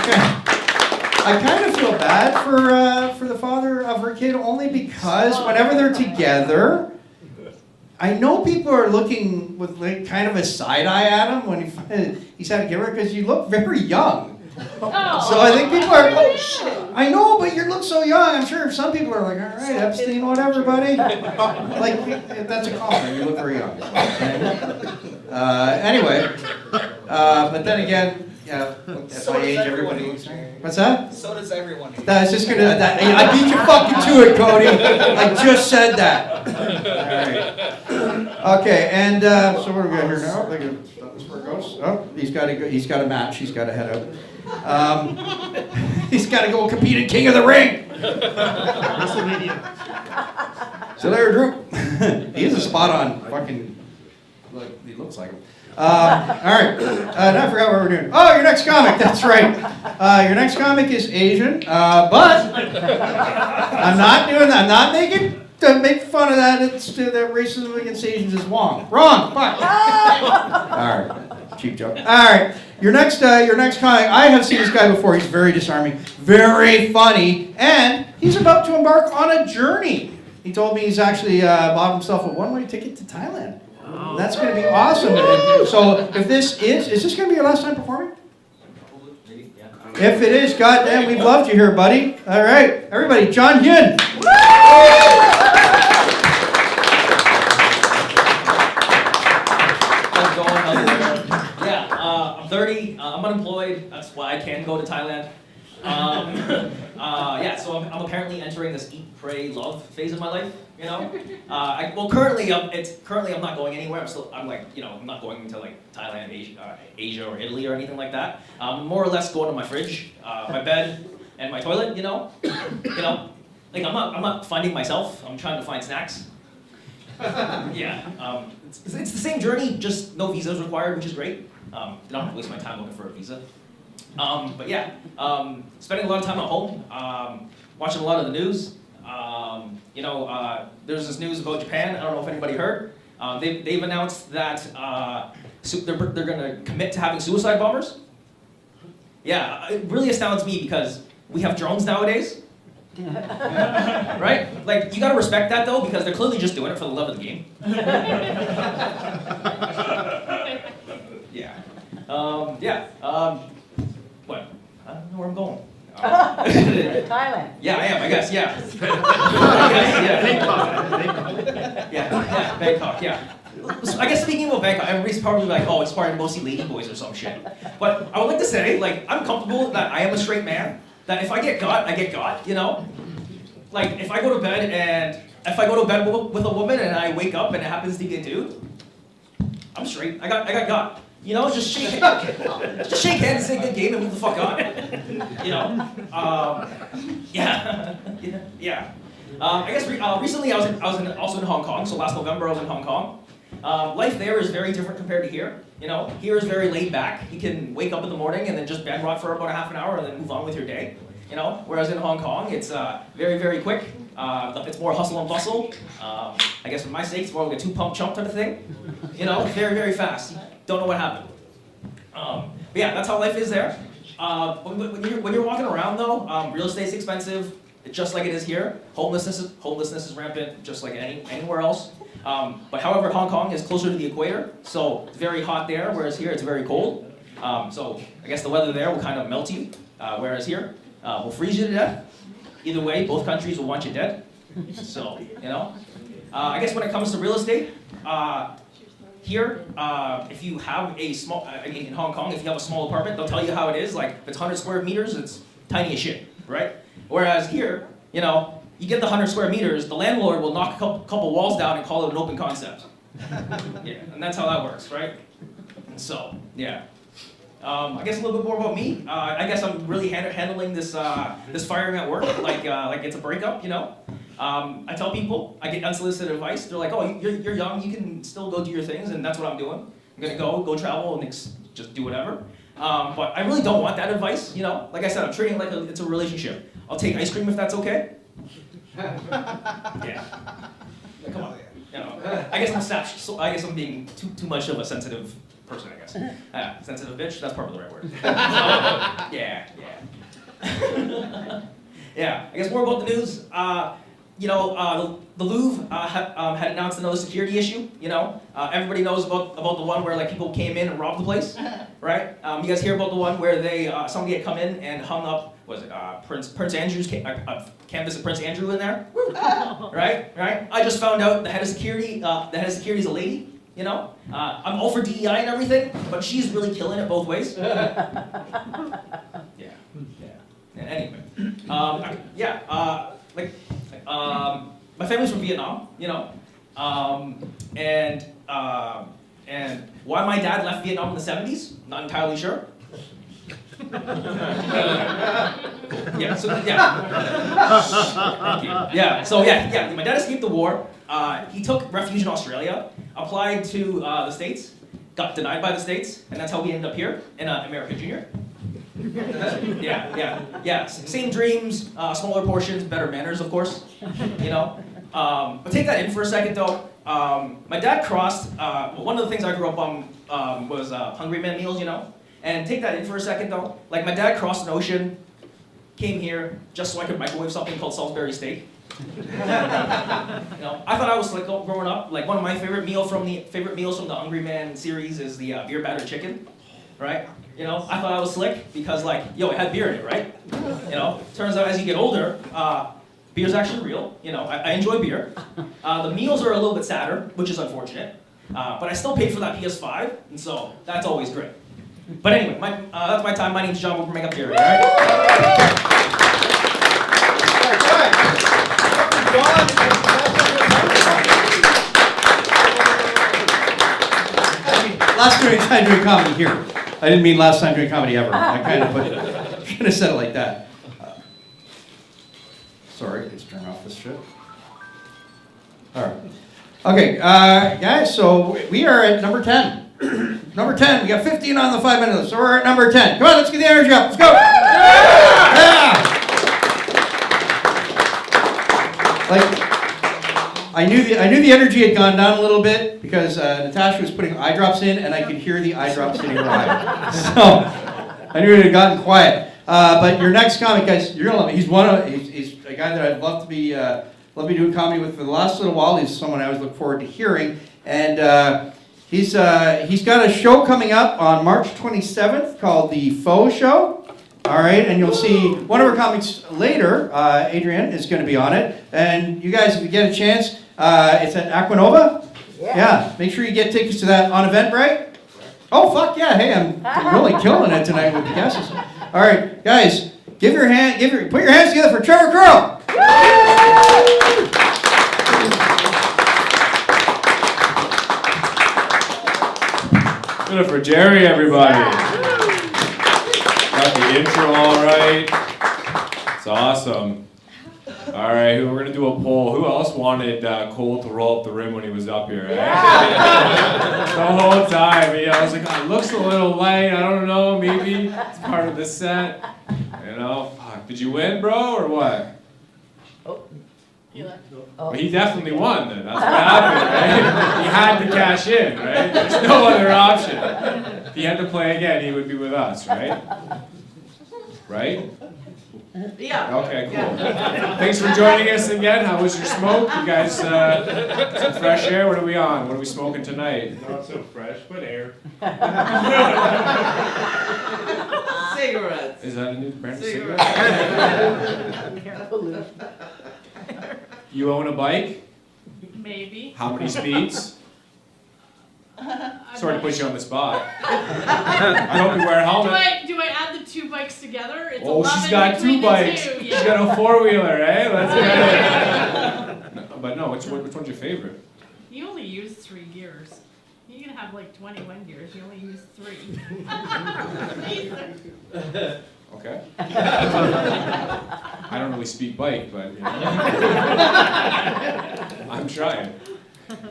Okay. I kind of feel bad for the father of her kid only because whenever they're together, I know people are looking with like kind of a side eye at him when he's had a kid because you look very young. So I think people are, oh shit, I know, but you look so young. I'm sure some people are like, all right, Epstein, whatever, buddy. Like, that's a compliment. You look very young. Anyway, but then again, yeah, at my age, everybody looks. What's that? So does everyone. That's just gonna. I beat you fucking to it, Cody. I just said that. All right. Okay, and so what do we got here now? That's where it goes. Oh, he's got to go. He's got a match. He's got to head out. He's got to go compete in King of the Ring. So there, Drew. He is a spot on fucking. Look, he looks like him. All right. Now I forgot what we're doing. Oh, your next comic. That's right. Your next comic is Asian, but I'm not doing that. I'm not making to make fun of that. It's that racism against Asians is wrong. Wrong. Fuck. All right. Cheap joke. All right. Your next comic. I have seen this guy before. He's very disarming, very funny, and he's about to embark on a journey. He told me he's actually bought himself a one-way ticket to Thailand. That's going to be awesome. So if this is this going to be your last time performing? If it is, goddamn, we've loved you here, buddy. All right, everybody, John Hyun. How's it going? Yeah, I'm 30. I'm unemployed. That's why I can go to Thailand. Yeah, so I'm apparently entering this eat, pray, love phase of my life. You know, currently I'm not going anywhere. I'm not going to like Thailand, Asia, or Italy or anything like that. More or less going to my fridge, my bed, and my toilet. Like I'm not finding myself. I'm trying to find snacks. Yeah, it's the same journey, just no visas required, which is great. Don't have to waste my time looking for a visa. But yeah, spending a lot of time at home, watching a lot of the news. There's this news about Japan. I don't know if anybody heard. They've announced that they're going to commit to having suicide bombers. Yeah, it really astounds me because we have drones nowadays. Right? Like, you gotta respect that though, because they're clearly just doing it for the love of the game. Yeah. What? know where I'm going. Thailand. Yeah, I am, I guess, yeah. Yeah, Bangkok, yeah. So I guess speaking about Bangkok, everybody's probably like, oh, it's probably mostly lady boys or some shit. But I would like to say, like, I'm comfortable that I am a straight man, that if I get got, I get got, you know? Like, if I go to bed with a woman and I wake up and it happens to be a dude, I'm straight. I got. You know, just shake hands and say good game and move the fuck on. You know, yeah. I guess recently I was also in Hong Kong. So last November I was in Hong Kong. Life there is very different compared to here. You know, here is very laid back. You can wake up in the morning and then just bed rot for about a half an hour and then move on with your day. You know, whereas in Hong Kong it's very, very quick. It's more hustle and bustle. I guess for my sake, it's more like a two-pump chump type of thing. You know, very, very fast. Don't know what happened. But yeah, that's how life is there. When you're walking around though, real estate's expensive, just like it is here. Homelessness is rampant, just like anywhere else. But however, Hong Kong is closer to the equator, so it's very hot there, whereas here it's very cold. So I guess the weather there will kind of melt you, whereas here will freeze you to death. Either way, both countries will want you dead. So, you know. I guess when it comes to real estate, here, if you have a small, in Hong Kong, if you have a small apartment, they'll tell you how it is. Like, if it's 100 square meters, it's tiny as shit, right? Whereas here, you know, you get the 100 square meters, the landlord will knock a couple walls down and call it an open concept. Yeah, and that's how that works, right? So, yeah. I guess a little bit more about me. I guess I'm really handling this this firing at work like it's a breakup, you know. I tell people, I get unsolicited advice. They're like, oh, you're young, you can still go do your things, and that's what I'm doing. I'm gonna go travel and just do whatever. But I really don't want that advice, you know. Like I said, I'm treating it like it's a relationship. I'll take ice cream if that's okay. Yeah. Come on. You know, I guess I guess I'm being too much of a sensitive person, I guess. Sensitive bitch, that's probably the right word. Yeah. Yeah, I guess more about the news. You know, the Louvre had announced another security issue, you know. Everybody knows about the one where like people came in and robbed the place, right? You guys hear about the one where somebody had come in and hung up, Prince Andrew's canvas of Prince Andrew in there? Right? I just found out the head of security is a lady. You know, I'm all for DEI and everything, but she's really killing it both ways. Yeah. Anyway, my family's from Vietnam, you know, and why my dad left Vietnam in the 70s, not entirely sure. Yeah. My dad escaped the war. He took refuge in Australia, applied to the States, got denied by the States, and that's how we ended up here in America Junior. Yeah. Same dreams, smaller portions, better manners, of course. You know. But take that in for a second, though. My dad crossed. One of the things I grew up on was Hungry Man meals, you know. And take that in for a second, though. Like, my dad crossed an ocean, came here just so I could microwave something called Salisbury steak. You know, I thought I was like growing up. Like, one of my favorite meals from the Hungry Man series is the beer battered chicken, right? You know, I thought I was slick because like, it had beer in it, right? You know, turns out as you get older, beer's actually real. You know, I enjoy beer. The meals are a little bit sadder, which is unfortunate. But I still paid for that PS5, and so that's always great. But anyway, that's my time. My name's John. We'll make up here, all right? Last time doing comedy here. I didn't mean last time doing comedy ever. I kind of should have said it like that. Sorry, let's turn off this shit. All right. Okay, guys, so we are at number 10. Number 10, we got 15 on the 5 minutes, so we're at number 10. Come on, let's get the energy up. Let's go. Yeah. Like, I knew the energy had gone down a little bit because Natasha was putting eye drops in, and I could hear the eye drops in her eye. So I knew it had gotten quiet. But your next comic, guys, you're gonna love it. He's a guy that I'd love to be doing comedy with for the last little while. He's someone I always look forward to hearing, and he's got a show coming up on March 27th called The Faux Show. All right, and you'll see one of our comics later. Adrian is going to be on it. And you guys, if you get a chance, it's at Aquanova. Yeah. Make sure you get tickets to that on Eventbrite. Oh, fuck yeah. Hey, I'm really killing it tonight with the guesses. All right, guys, put your hands together for Trevor Curl. Good it for Jerry, everybody. Got the intro all right. It's awesome. All right, we're gonna do a poll. Who else wanted Colt to roll up the rim when he was up here? Right? The whole time, I was like, oh, it looks a little light. I don't know. Maybe it's part of the set. You know, fuck. Did you win, bro, or what? Well, he definitely won then. That's what happened, right? He had to cash in, right? There's no other option. If he had to play again, he would be with us, right? Right? Yeah. Okay, cool. Thanks for joining us again. How was your smoke? You guys, some fresh air? What are we on? What are we smoking tonight? Not so fresh, but air. Cigarettes. Is that a new brand of Cigarettes. cigarette? You own a bike? Maybe. How many speeds? Sorry to put you on the spot. I hope you wear a helmet. Do I add the two bikes together? It's Oh, 11 she's got between two the bikes. two, She's yeah. got a four-wheeler, eh? Let's get it. But no, which one's your favorite? You only use 3 gears. You can have like 21 gears. You only use 3. Okay. I don't really speak bike, but you know. I'm trying.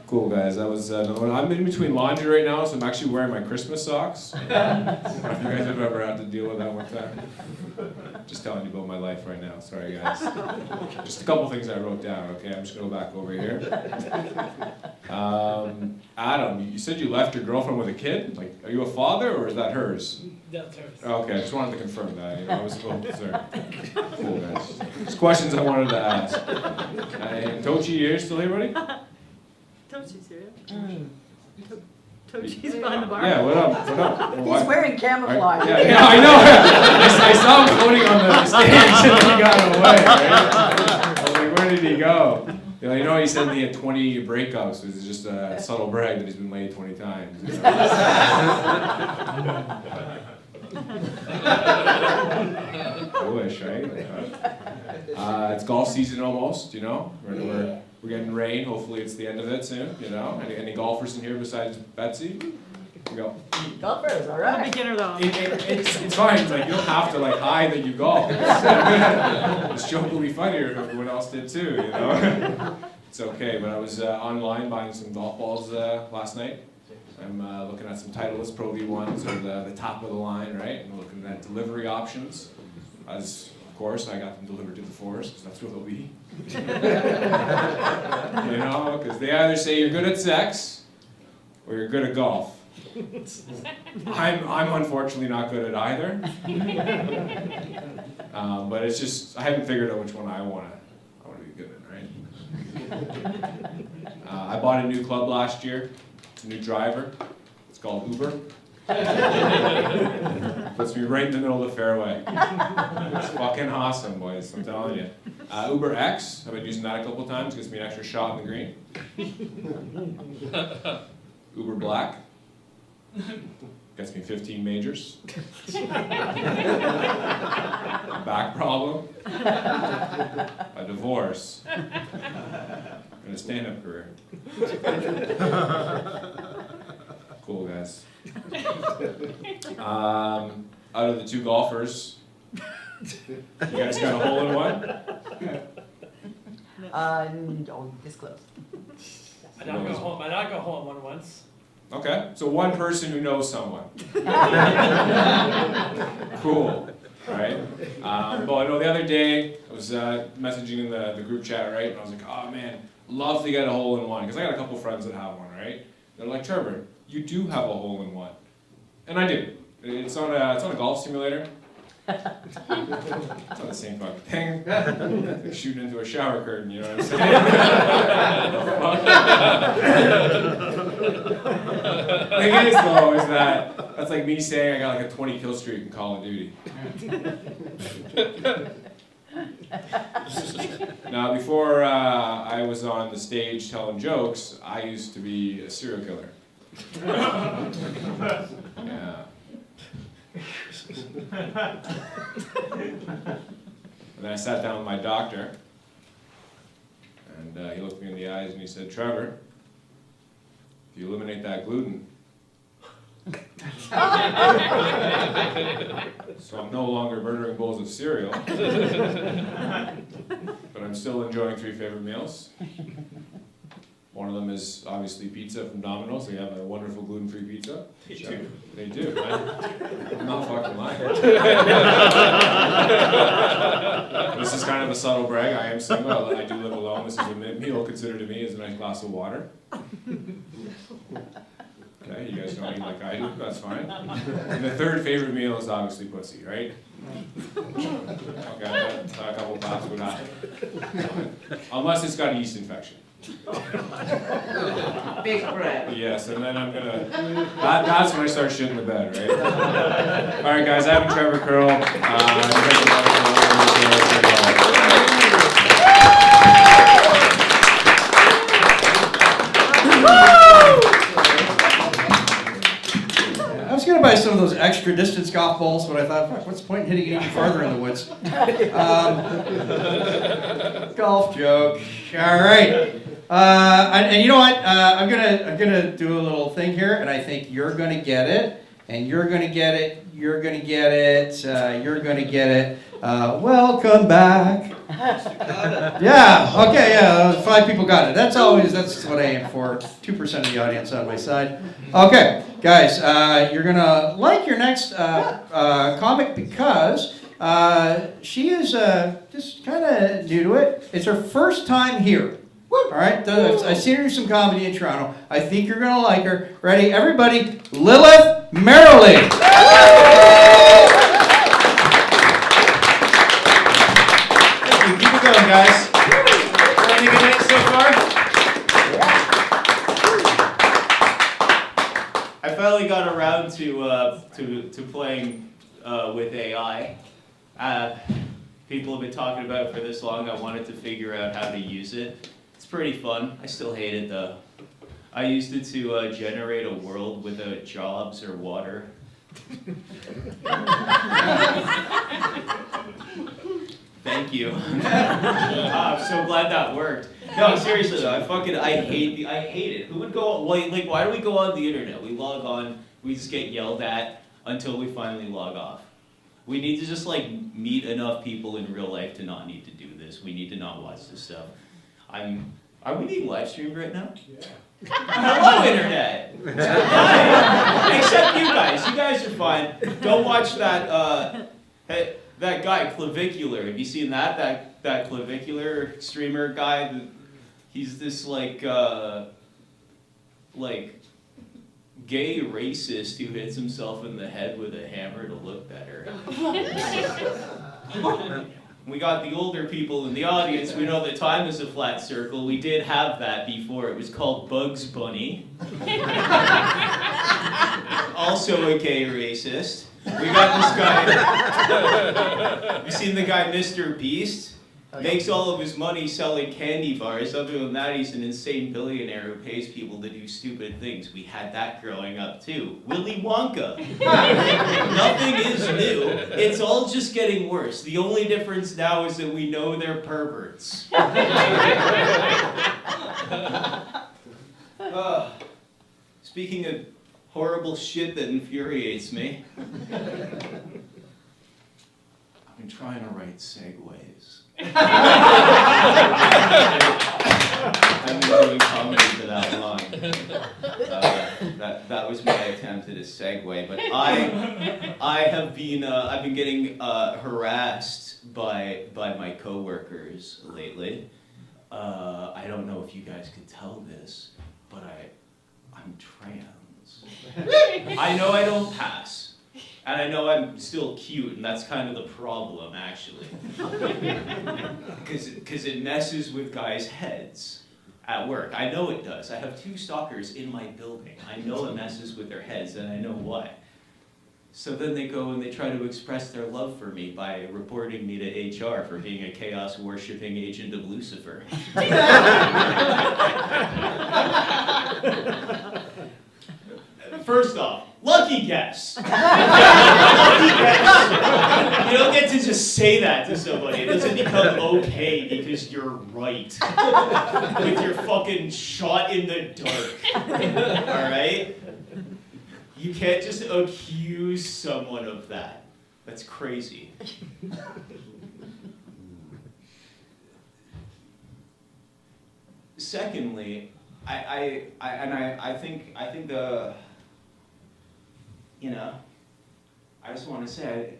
Cool, guys. That was another one. I'm in between laundry right now, so I'm actually wearing my Christmas socks. I don't know if you guys have ever had to deal with that one time. Just telling you about my life right now. Sorry, guys. Just a couple things I wrote down, okay? I'm just going to go back over here. Adam, you said you left your girlfriend with a kid? Like, are you a father, or is that hers? That's hers. Okay, I just wanted to confirm that. You know, I was a little concerned. Cool, guys. Just questions I wanted to ask. And Tochi, you're still here, buddy? Tochi's here. Tochi's behind the bar. Yeah, what up? What up? Well, He's wearing camouflage. Yeah, I know. I saw him floating on the stage and he got away, right? I was like, where did he go? You know, he said he had 20 breakups. It's just a subtle brag that he's been laid 20 times. You know? I wish, right? It's golf season almost, you know? We're getting rain. Hopefully it's the end of it soon, you know? Any golfers in here besides Betsy? We go. Golfers, all I'm a right. beginner though. It's fine. It's like you don't have to like hide that you golf. It's jokingly funnier if everyone else did too, you know? It's okay. But I was online buying some golf balls last night. I'm looking at some Titleist Pro V1s, or the top of the line, right? And looking at delivery options. As of course, I got them delivered to the forest because that's where they'll be. You know, because they either say you're good at sex or you're good at golf. I'm unfortunately not good at either. But it's just I haven't figured out which one I want to be good at, right? I bought a new club last year. It's a new driver. It's called Uber. Puts me right in the middle of the fairway. It's fucking awesome, boys. I'm telling you. Uber X. I've been using that a couple times. Gives me an extra shot in the green. Uber Black. Gets me 15 majors. Back problem. A divorce. And a stand-up career. Cool, guys. Out of the two golfers, you guys got a hole in one? Oh, this close. My dad got hole in one once. Okay, so one person who knows someone. Cool, right? Well, I know the other day I was messaging in the group chat, right? And I was like, oh man, love to get a hole in one, because I got a couple friends that have one, right? They're like, Trevor, you do have a hole in one, and I do. It's on a golf simulator. It's not the same fucking thing. It's like shooting into a shower curtain, you know what I'm saying? The thing is, though, is that's like me saying I got like a 20 kill streak in Call of Duty. Now, before I was on the stage telling jokes, I used to be a serial killer. Yeah. And then I sat down with my doctor, and he looked me in the eyes and he said, "Trevor, if you eliminate that gluten, so I'm no longer murdering bowls of cereal, but I'm still enjoying 3 favorite meals. One of them is obviously pizza from Domino's. They have a wonderful gluten-free pizza. They do. They do, man. I'm not fucking lying. This is kind of a subtle brag. I am single. I do live alone. This is a meal considered to me as a nice glass of water. Okay, you guys don't eat like I do. That's fine. And the 3rd favorite meal is obviously pussy, right? Okay, a couple pops with that. Unless it's got a yeast infection. Big bread. Yes, and then I'm gonna. That's when I start shitting the bed, right? All right, guys. I'm Trevor Curl. I was going to buy some of those extra distance golf balls, but I thought, fuck, what's the point in hitting it even farther in the woods? Golf joke. All right. And you know what? I'm gonna do a little thing here, and I think you're gonna get it, and you're gonna get it. You're gonna get it. You're gonna get it. Welcome back. Yeah. Okay. Yeah. 5 people got it. That's what I aim for. 2% of the audience on my side. Okay, guys. You're gonna like your next comic because she is just kind of new to it. It's her first time here. All right, I've seen her do some comedy in Toronto. I think you're going to like her. Ready? Everybody, Lilith Merrily. Thank you. Keep it going, guys. Having a good night so far? I finally got around to playing with AI. People have been talking about it for this long. I wanted to figure out how to use it. It's pretty fun. I still hate it though. I used it to generate a world without jobs or water. Thank you. I'm so glad that worked. No, seriously though, I hate it. Who would go, like, why do we go on the internet? We log on, we just get yelled at until we finally log off. We need to just like meet enough people in real life to not need to do this. We need to not watch this stuff. Are we being live streamed right now? Yeah. Hello, internet. Except you guys. You guys are fine. Don't watch that that guy Clavicular. Have you seen that? That Clavicular streamer guy. He's this like gay racist who hits himself in the head with a hammer to look better. We got the older people in the audience. We know that time is a flat circle. We did have that before. It was called Bugs Bunny. Also a gay racist. We got this guy. You seen the guy Mr. Beast? Makes all of his money selling candy bars. Other than that, he's an insane billionaire who pays people to do stupid things. We had that growing up too. Willy Wonka. Nothing is new. It's all just getting worse. The only difference now is that we know they're perverts. Speaking of horrible shit that infuriates me, I've been trying to write segues. I've been doing comedy for that long. That was my attempt at a segue, but I've been getting harassed by my coworkers lately. I don't know if you guys could tell this, but I'm trans. I know I don't pass, And I know I'm still cute, and that's kind of the problem, actually. Because it messes with guys' heads at work. I know it does. I have 2 stalkers in my building. I know it messes with their heads, and I know why. So then they go and they try to express their love for me by reporting me to HR for being a chaos-worshipping agent of Lucifer. First off, lucky guess. Lucky guess. You don't get to just say that to somebody. It doesn't become okay because you're right. With your fucking shot in the dark. Alright? You can't just accuse someone of that. That's crazy. Secondly, I think the, you know, I just want to say,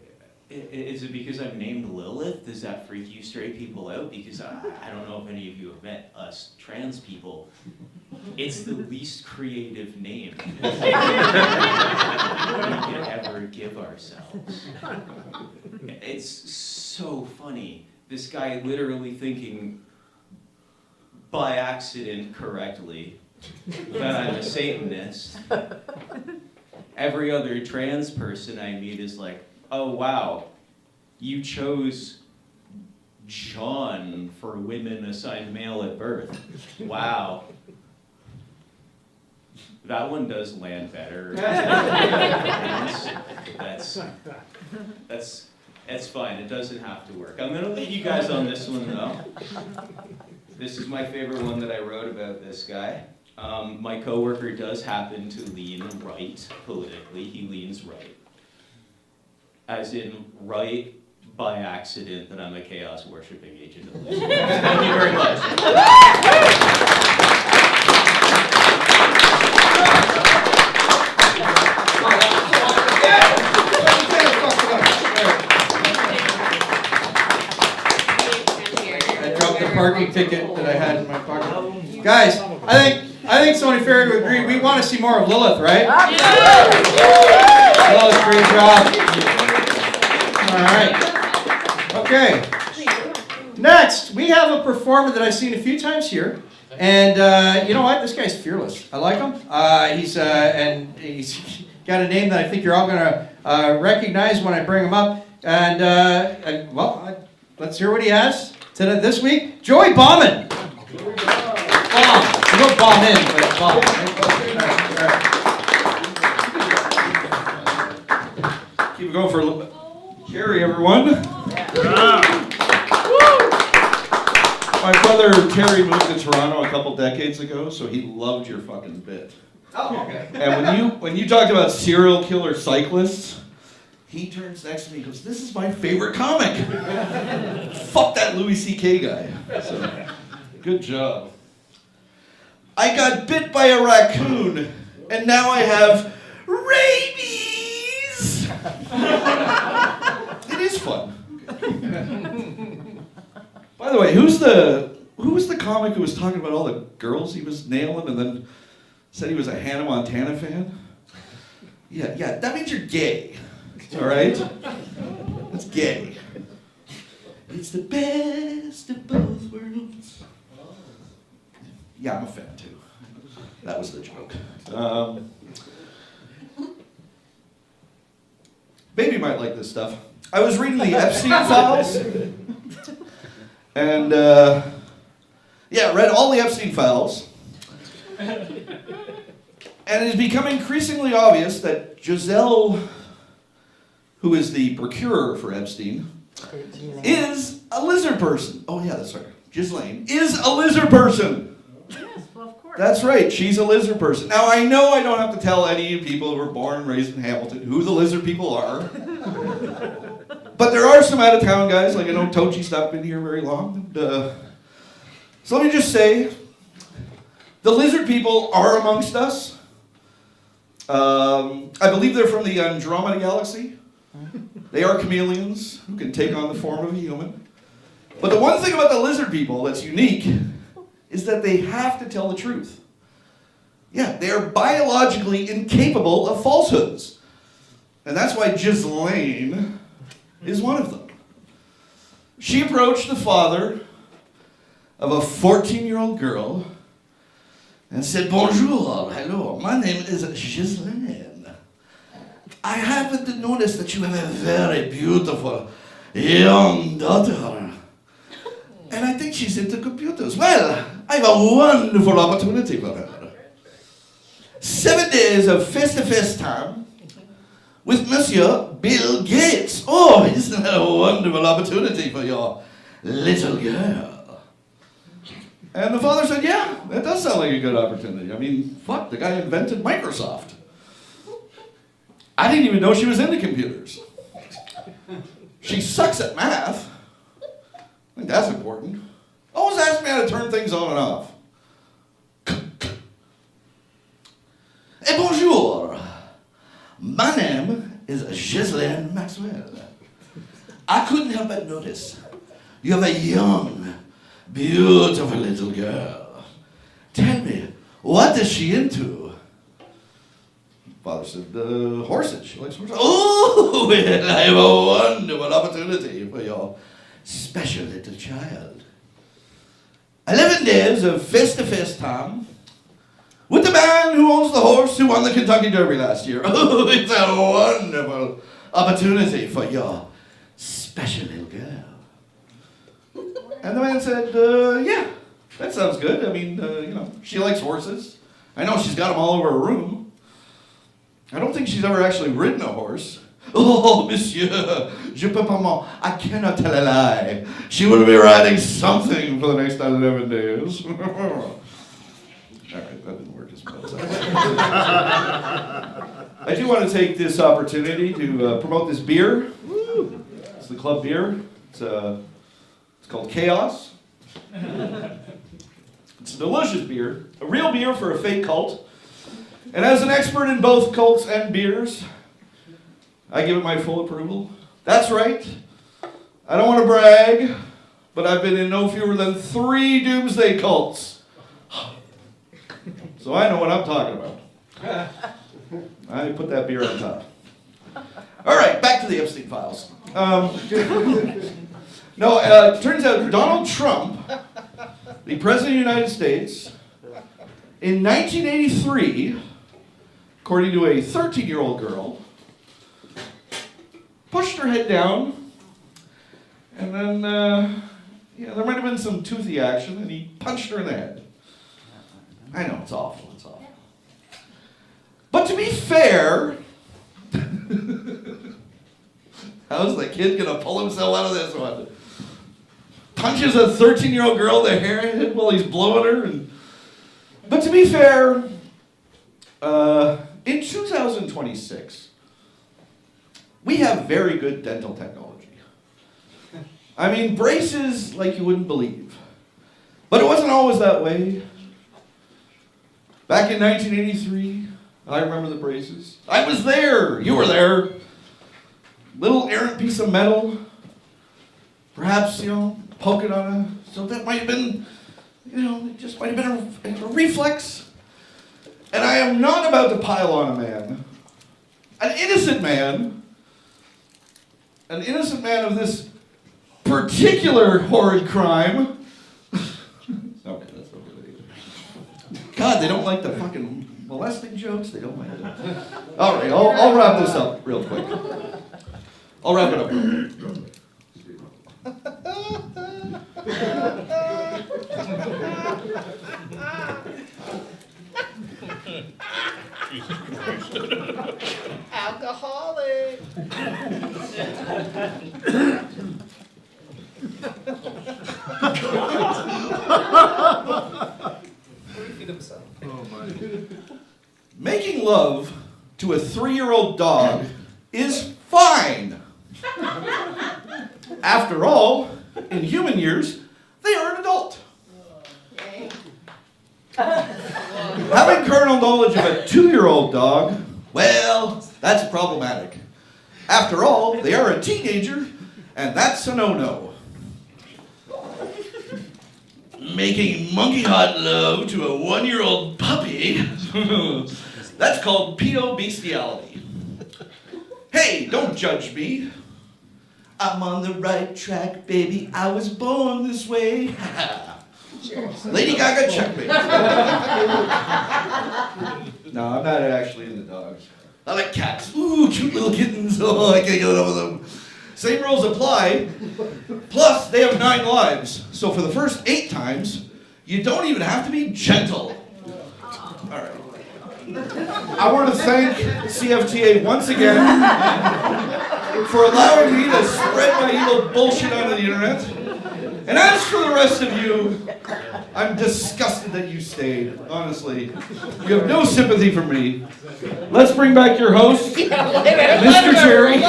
is it because I'm named Lilith? Does that freak you straight people out? Because I don't know if any of you have met us trans people. It's the least creative name we could ever give ourselves. It's so funny. This guy literally thinking by accident correctly that I'm a Satanist. Every other trans person I meet is like, oh wow, you chose John for women assigned male at birth. Wow. That one does land better. That's fine. It doesn't have to work. I'm going to leave you guys on this one, though. This is my favorite one that I wrote about this guy. My coworker does happen to lean right politically. He leans right. As in, right by accident that I'm a chaos-worshipping agent of Lucifer. Thank you very much. Parking ticket that I had in my pocket. Guys, I think it's only fair to agree we want to see more of Lilith, right? Lilith, great job. All right. Okay. Next, we have a performer that I've seen a few times here, and you know what? This guy's fearless. I like him. He's got a name that I think you're all going to recognize when I bring him up. And well, let's hear what he has this week. Joey Balman. You don't bomb in, but it's bomb. Keep it going for a little bit. Carrie, everyone. My brother Terry moved to Toronto a couple decades ago, so he loved your fucking bit. Oh, okay. And when you talked about serial killer cyclists, he turns next to me and goes, "This is my favorite comic." Fuck that Louis C.K. guy. So, good job. I got bit by a raccoon, and now I have rabies. It is fun. By the way, who was the comic who was talking about all the girls he was nailing and then said he was a Hannah Montana fan? Yeah, that means you're gay. All right? That's gay. It's the best of both worlds. Yeah, I'm a fan too. That was the joke. Baby might like this stuff. I was reading the Epstein files. And, read all the Epstein files. And it has become increasingly obvious that Giselle, who is the procurer for Epstein, is a lizard person. Oh yeah, that's right. Ghislaine is a lizard person. Yes, well, of course. That's right, she's a lizard person. Now I know I don't have to tell any people who were born and raised in Hamilton who the lizard people are. But there are some out-of-town guys, like I know Tochi's not been here very long. And, so let me just say, the lizard people are amongst us. I believe they're from the Andromeda Galaxy. They are chameleons who can take on the form of a human. But the one thing about the lizard people that's unique is that they have to tell the truth. Yeah, they are biologically incapable of falsehoods. And that's why Ghislaine is one of them. She approached the father of a 14-year-old girl and said, "Bonjour, hello, my name is Ghislaine. I happened to notice that you have a very beautiful young daughter. And I think she's into computers. Well, I have a wonderful opportunity for her. 7 days of face-to-face time with Monsieur Bill Gates. Oh, isn't that a wonderful opportunity for your little girl?" And the father said, "Yeah, that does sound like a good opportunity. I mean, fuck, the guy invented Microsoft. I didn't even know she was into computers. She sucks at math. I think that's important. Always asks me how to turn things on and off. Et bonjour. My name is Ghislaine Maxwell. I couldn't help but notice you have a young, beautiful little girl. Tell me, what is she into?" Father said, "Horses. She likes horses." "Oh, well, I have a wonderful opportunity for your special little child. 11 days of face-to-face time with the man who owns the horse who won the Kentucky Derby last year. Oh, it's a wonderful opportunity for your special little girl." And the man said, "Yeah, that sounds good. I mean, she likes horses. I know she's got them all over her room. I don't think she's ever actually ridden a horse." "Oh, monsieur, je peux pas mentir. I cannot tell a lie. She will be riding something for the next 11 days." All right, that didn't work as well as I do want to take this opportunity to promote this beer. It's the club beer. It's called Chaos. It's a delicious beer, a real beer for a fake cult. And as an expert in both cults and beers, I give it my full approval. That's right. I don't want to brag, but I've been in no fewer than 3 doomsday cults. So I know what I'm talking about. I put that beer on top. All right, back to the Epstein files. It turns out Donald Trump, the President of the United States, in 1983, according to a 13-year-old girl, pushed her head down, and then, there might have been some toothy action, and he punched her in the head. I know, it's awful, it's awful. But to be fair, how's the kid gonna pull himself out of this one? Punches a 13-year-old girl in the head while he's blowing her. But to be fair, in 2026, we have very good dental technology. I mean, braces like you wouldn't believe. But it wasn't always that way. Back in 1983, I remember the braces. I was there. You were there. Little errant piece of metal. Perhaps, poke it on so that might have been, it just might have been a reflex. And I am not about to pile on a man. An innocent man of this particular horrid crime. Okay, that's okay. God, they don't like the fucking molesting jokes. They don't like it. All right, I'll wrap this up real quick. I'll wrap it up real quick. Alcoholic. Making love to a 3-year-old dog is fine. After all, in human years, they are an adult. Having carnal knowledge of a 2-year-old dog, well, that's problematic. After all, they are a teenager, and that's a no-no. Making monkey hot love to a 1-year-old puppy, that's called pedo bestiality. Hey, don't judge me. I'm on the right track, baby. I was born this way. Lady Gaga, check me. No, I'm not actually into dogs. I like cats. Ooh, cute little kittens. Oh, I can't get enough of them. Same rules apply. Plus, they have 9 lives. So for the first 8 times, you don't even have to be gentle. All right. I want to thank CFTA once again for allowing me to spread my evil bullshit onto the internet. And as for the rest of you, I'm disgusted that you stayed, honestly. You have no sympathy for me. Let's bring back your host, Mr. Jerry.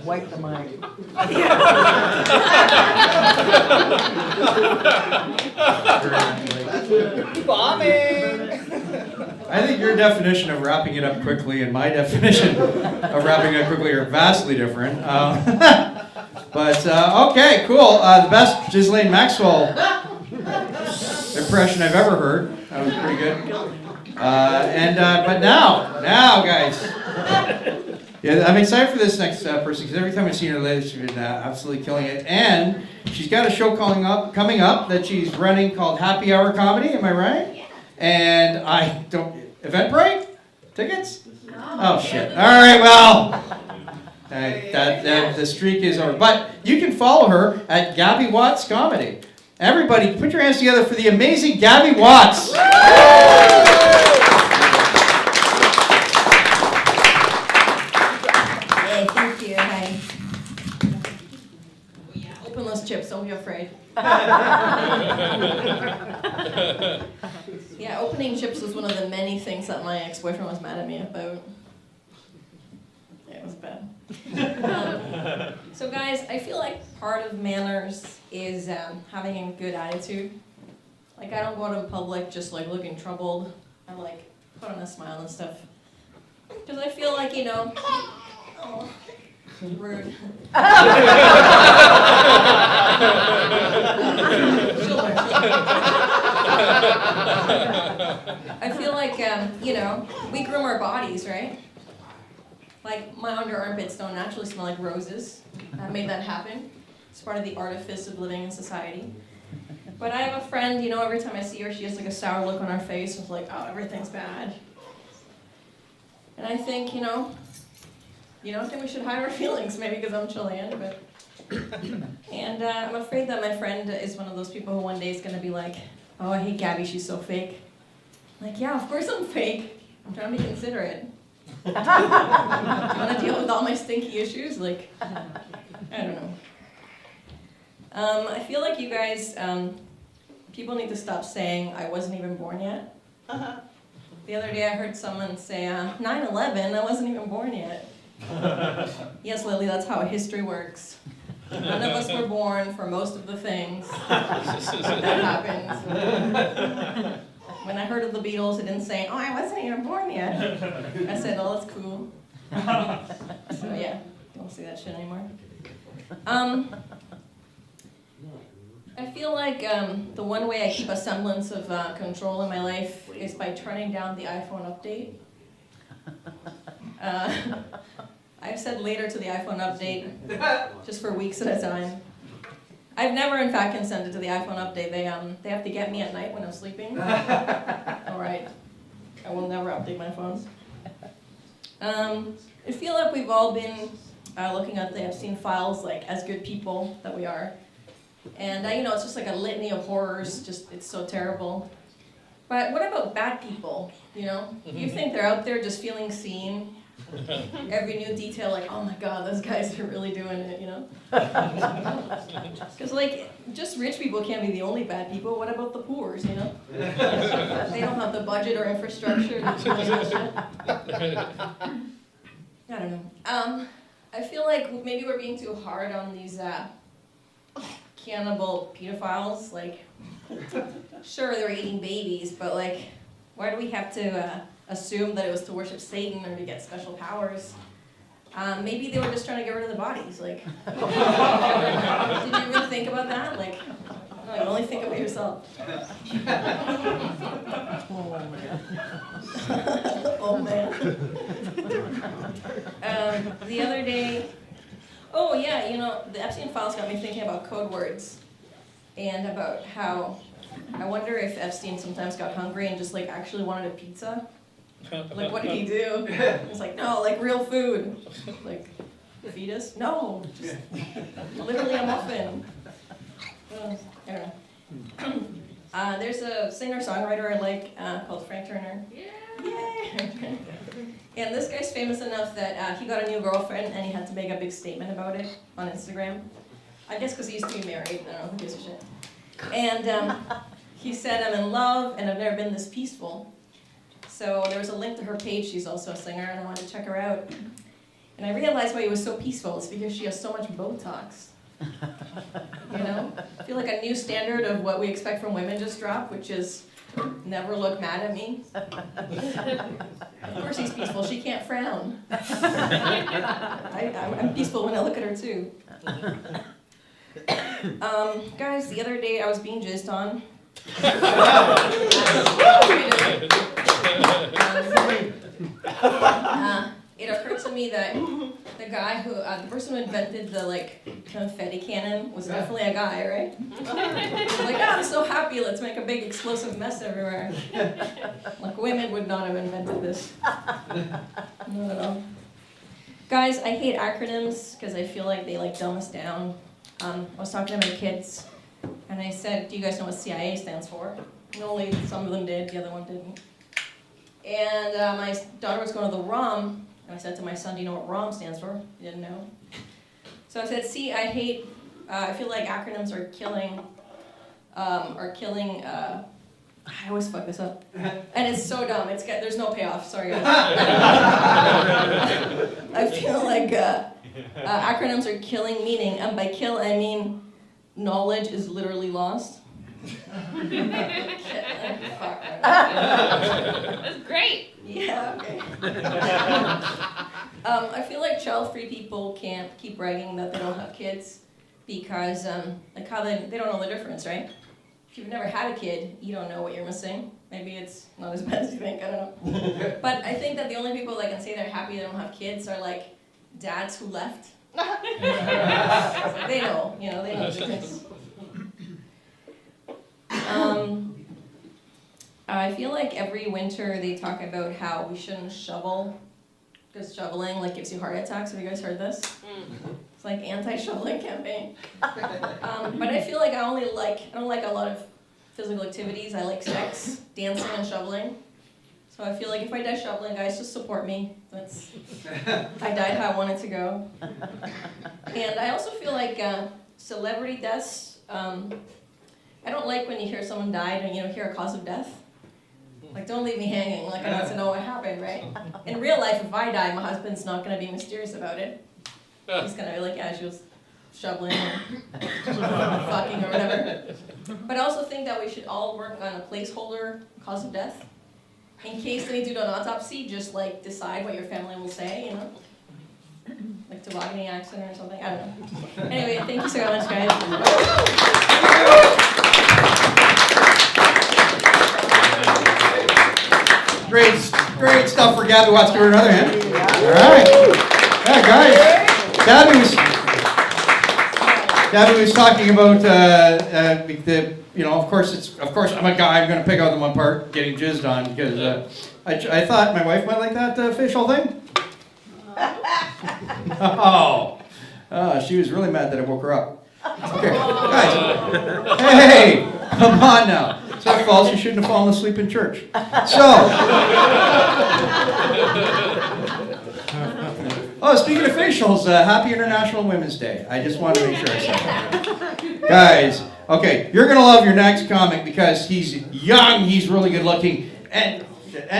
Wipe the mic. Bombing! I think your definition of wrapping it up quickly and my definition of wrapping it up quickly are vastly different. Okay, cool. The best Ghislaine Maxwell impression I've ever heard. That was pretty good. But now, guys. Yeah, I'm excited for this next person because every time I've seen her lately, she's been absolutely killing it. And she's got a show coming up that she's running called Happy Hour Comedy. Am I right? And I don't. Eventbrite? Tickets? No. Oh shit! All right, well, the streak is over. But you can follow her at Gabby Watts Comedy. Everybody, put your hands together for the amazing Gabby Watts. Openless chips, don't be afraid. Yeah, opening chips was one of the many things that my ex-boyfriend was mad at me about. Yeah, it was bad. So guys, I feel like part of manners is having a good attitude. Like I don't go out in public just like looking troubled. I like put on a smile and stuff. Because I feel like, oh, rude. I feel like, we groom our bodies, right? Like, my under armpits don't naturally smell like roses. I made that happen. It's part of the artifice of living in society. But I have a friend, every time I see her, she has like a sour look on her face with like, oh, everything's bad. And I think, I think we should hide our feelings, maybe because I'm Chilean, but... And I'm afraid that my friend is one of those people who one day is going to be like, oh, I hate Gabby, she's so fake. I'm like, yeah, of course I'm fake. I'm trying to be considerate. Do you want to deal with all my stinky issues? Like, I don't know. I feel like you guys, people need to stop saying, I wasn't even born yet. The other day I heard someone say, 9/11, I wasn't even born yet. Yes, Lily, that's how history works. None of us were born for most of the things that happened. When I heard of the Beatles, it didn't say, oh, I wasn't even born yet. I said, oh, that's cool. So yeah, don't say that shit anymore. I feel like the one way I keep a semblance of control in my life is by turning down the iPhone update. I've said later to the iPhone update, just for weeks at a time. I've never, in fact, consented to the iPhone update. They have to get me at night when I'm sleeping. All right, I will never update my phone. I feel like we've all been looking at the Epstein files, like as good people that we are. And it's just like a litany of horrors. Just it's so terrible. But what about bad people? You think they're out there just feeling seen? Every new detail, like, oh my god, those guys are really doing it, Because, just rich people can't be the only bad people. What about the poors, They don't have the budget or infrastructure to do this shit. I don't know. I feel like maybe we're being too hard on these cannibal pedophiles. Like, sure, they're eating babies, but, why do we have to... assume that it was to worship Satan or to get special powers. Maybe they were just trying to get rid of the bodies. Like, did you even think about that? Like, no, only think about yourself. Oh man. The other day, oh yeah, you know, the Epstein files got me thinking about code words and about how I wonder if Epstein sometimes got hungry and just like actually wanted a pizza. Like, what did he do? It's like, no, like real food. Like, fetus? No, just literally a muffin. I don't know. There's a singer-songwriter I like called Frank Turner. Yay! And this guy's famous enough that he got a new girlfriend and he had to make a big statement about it on Instagram. I guess because he used to be married. I don't know who gives a shit. And he said, I'm in love and I've never been this peaceful. So there was a link to her page. She's also a singer and I wanted to check her out. And I realized why he was so peaceful. It's because she has so much Botox. You know? I feel like a new standard of what we expect from women just dropped, which is never look mad at me. Of course he's peaceful. She can't frown. I'm peaceful when I look at her too. Guys, the other day I was being jizzed on. It occurred to me that the guy who, the person who invented the like confetti cannon was definitely a guy, right? Like, oh, I'm so happy, let's make a big explosive mess everywhere. Like, women would not have invented this. Not at all. Guys, I hate acronyms because I feel like they like dumb us down. I was talking to my kids and I said, do you guys know what CIA stands for? And only some of them did, the other one didn't. And my daughter was going to the ROM, and I said to my son, do you know what ROM stands for? He didn't know. So I said, see, I feel like acronyms are killing, I always fuck this up. And it's so dumb, there's no payoff, sorry guys. I feel like acronyms are killing meaning, and by kill I mean knowledge is literally lost. That's great. Yeah, okay. I feel like child-free people can't keep bragging that they don't have kids because like how they don't know the difference, right? If you've never had a kid, you don't know what you're missing. Maybe it's not as bad as you think, I don't know. But I think that the only people that can say they're happy they don't have kids are like dads who left. They know, they know the difference. I feel like every winter they talk about how we shouldn't shovel because shoveling like gives you heart attacks. Have you guys heard this? It's like anti-shoveling campaign. But I feel like I don't like a lot of physical activities. I like sex, dancing, and shoveling. So I feel like if I die shoveling, guys, just support me. I died how I wanted to go. And I also feel like celebrity deaths. I don't like when you hear someone died and hear a cause of death. Like, don't leave me hanging. Like, I want to know what happened, right? In real life, if I die, my husband's not going to be mysterious about it. He's going to be like, yeah, she was shoveling or fucking or whatever. But I also think that we should all work on a placeholder cause of death. In case they do an autopsy, just like decide what your family will say, Like tobogganing accident or something. I don't know. Anyway, thank you so much, guys. Great stuff for Gabby Watts. Give her another hand. All right. Yeah, guys. Gabby was talking about of course I'm a guy. I'm going to pick out the one part getting jizzed on because I thought my wife might like that facial thing. She was really mad that I woke her up. Okay, guys. Hey, come on now. It's our fault. She shouldn't have fallen asleep in church. Speaking of facials, happy International Women's Day. I just wanted to make sure I said that. Guys, okay, you're going to love your next comic because he's young, he's really good looking, and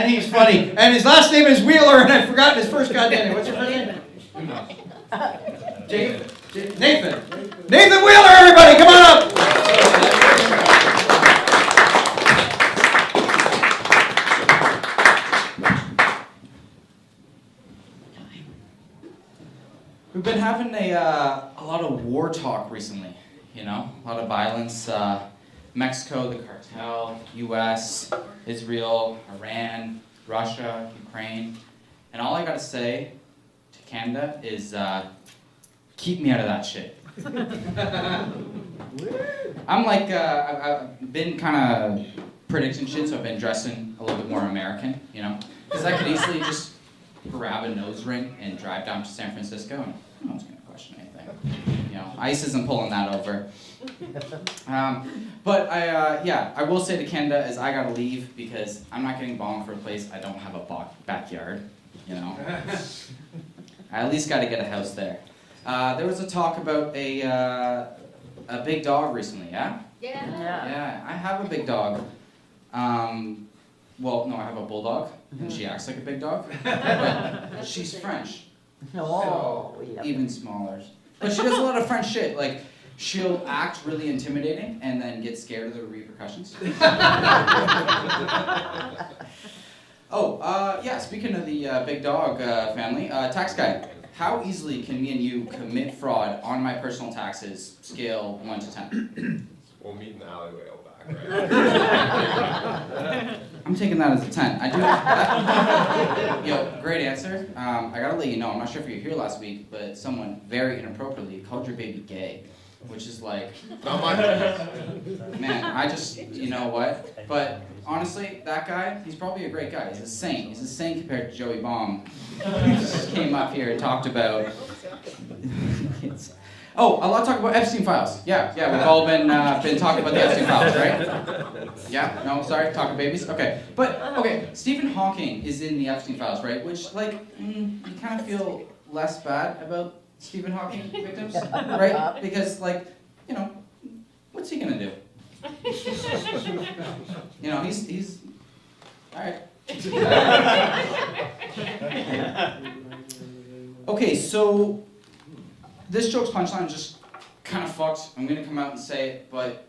he's funny. And his last name is Wheeler, and I've forgotten his first goddamn name. What's your first name? Nathan. Nathan Wheeler, everybody, come on up. been having a lot of war talk recently, you know? A lot of violence. Mexico, the cartel, US, Israel, Iran, Russia, Ukraine. And all I gotta say to Canada is keep me out of that shit. I'm like, I've been kind of predicting shit, so I've been dressing a little bit more American, you know? Because I could easily just grab a nose ring and drive down to San Francisco and no one's gonna question anything. You know, ICE isn't pulling that over. But I will say to Canada is I gotta leave because I'm not getting bombed for a place I don't have a backyard, you know? I at least gotta get a house there. There was a talk about a big dog recently, yeah? Yeah, I have a big dog. Well, no, I have a bulldog, and she acts like a big dog. But she's French. So, even smaller. But she does a lot of French shit. Like, she'll act really intimidating and then get scared of the repercussions. Yeah, speaking of the big dog family, tax guy, how easily can me and you commit fraud on my personal taxes, scale 1 to 10? We'll meet in the alleyway out back, right? I'm taking that as a 10. I do. Yo, great answer. I gotta let you know, I'm not sure if you were here last week, but someone very inappropriately called your baby gay, which is like, not my man, I just, you know what? But honestly, that guy, he's probably a great guy. He's a saint. He's a saint compared to Joey Baum. He just came up here and talked about. Oh, a lot of talk about Epstein files. Yeah, we've all been talking about the Epstein files, right? Yeah, no, sorry, talking babies. Okay, but okay, Stephen Hawking is in the Epstein files, right? Which, like, you kind of feel less bad about Stephen Hawking victims, right? Because, like, you know, what's he gonna do? You know, he's all right. Okay, so. This joke's punchline is just kind of fucked. I'm gonna come out and say it, but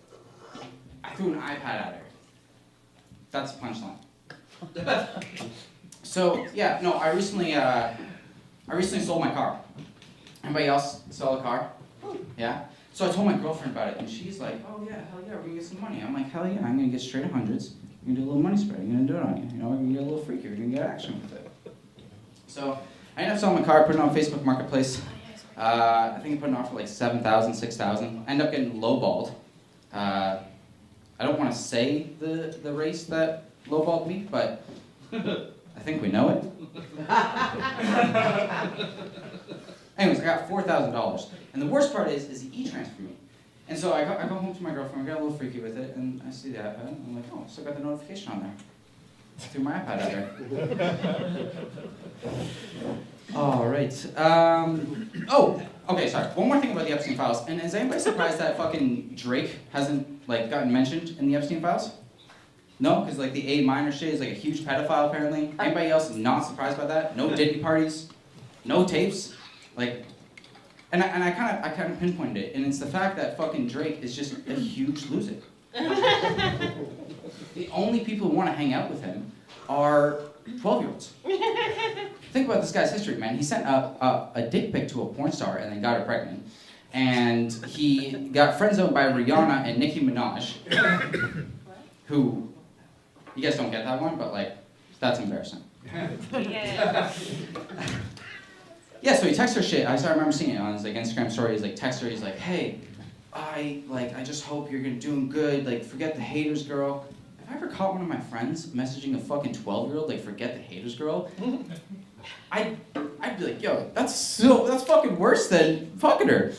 I threw an iPad at her. That's the punchline. So yeah, no, I recently sold my car. Anybody else sell a car? Yeah. So I told my girlfriend about it, and she's like, "Oh yeah, hell yeah, we're gonna get some money." I'm like, "Hell yeah, I'm gonna get straight to hundreds. We're gonna do a little money spread. I'm gonna do it on you. You know, we're gonna get a little freaky. We're gonna get action with it." So I ended up selling my car, put it on Facebook Marketplace. I think I put it on for like 7,000, 6,000. I ended up getting lowballed. I don't want to say the race that lowballed me, but I think we know it. Anyways, I got $4,000. And the worst part is he e-transferred me. And so I go home to my girlfriend, I got a little freaky with it, and I see the iPad, and I'm like, oh, still got the notification on there. I threw my iPad at her. All right. Okay, sorry. One more thing about the Epstein files. And is anybody surprised that fucking Drake hasn't, like, gotten mentioned in the Epstein files? No? Because, like, the A minor shit is, like, a huge pedophile, apparently. Anybody else is not surprised by that? No Diddy parties? No tapes? Like, and I kind of pinpointed it. And it's the fact that fucking Drake is just a huge loser. The only people who want to hang out with him are 12-year-olds. Think about this guy's history, man. He sent a dick pic to a porn star and then got her pregnant. And he got friend-zoned by Rihanna and Nicki Minaj, who, you guys don't get that one, but, like, that's embarrassing. Yeah, so he texts her shit. I remember seeing it on his, like, Instagram story. He's like, text her, he's like, hey, I just hope you're doing good. Like, forget the haters, girl. If I ever caught one of my friends messaging a fucking 12-year-old, like, forget the haters, girl, I'd be like, yo, that's fucking worse than fucking her.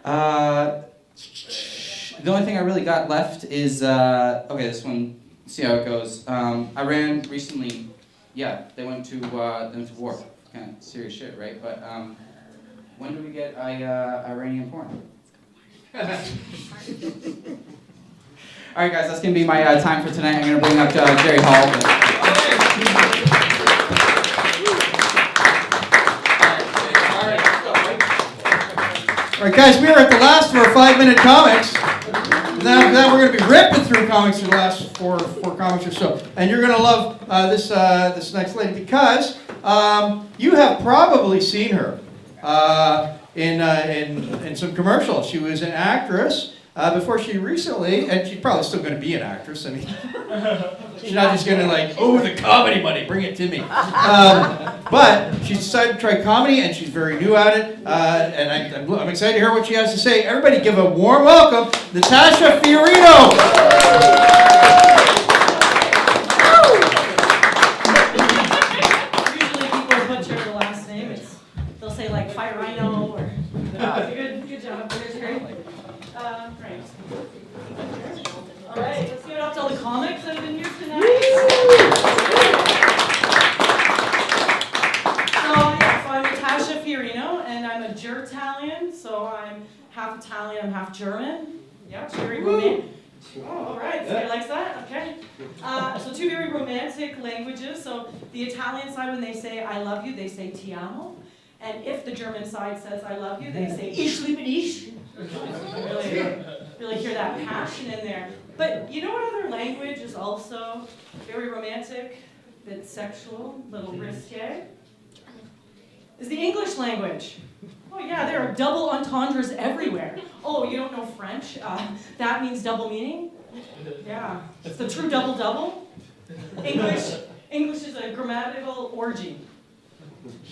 The only thing I really got left is, okay, this one, see how it goes. Iran recently, yeah, they went to war. Kind of serious shit, right? But when do we get Iranian porn? All right, guys, that's gonna be my time for tonight. I'm gonna bring up Jerry Hall. All right, guys, we are at the last of our 5-minute comics. Then we're going to be ripping through comics for the last four comics or so. And you're going to love this next lady because you have probably seen her in some commercials. She was an actress before she recently, and she's probably still going to be an actress. I mean, she's not just going to like, oh, the comedy money, bring it to me. But she decided to try comedy, and she's very new at it. And I'm excited to hear what she has to say. Everybody give a warm welcome, Natasha Fiorino. Usually people butcher the last name. They'll say like Fiorino or good job. Great. Thanks. All right, let's give it up to all the comics that have been here tonight. So I'm Natasha Fiorino, and I'm a Jer-Italian, so I'm half Italian, I'm half German. Yeah, it's very romantic. Oh, all right, somebody likes that? Okay. So two very romantic languages. So the Italian side, when they say I love you, they say ti amo. And if the German side says I love you, they say ich liebe dich. Really hear that passion in there. But you know what other language is also very romantic, a bit sexual, a little risque? Is the English language. Oh yeah, there are double entendres everywhere. Oh, you don't know French? That means double meaning? Yeah, it's the true double-double. English is a grammatical orgy.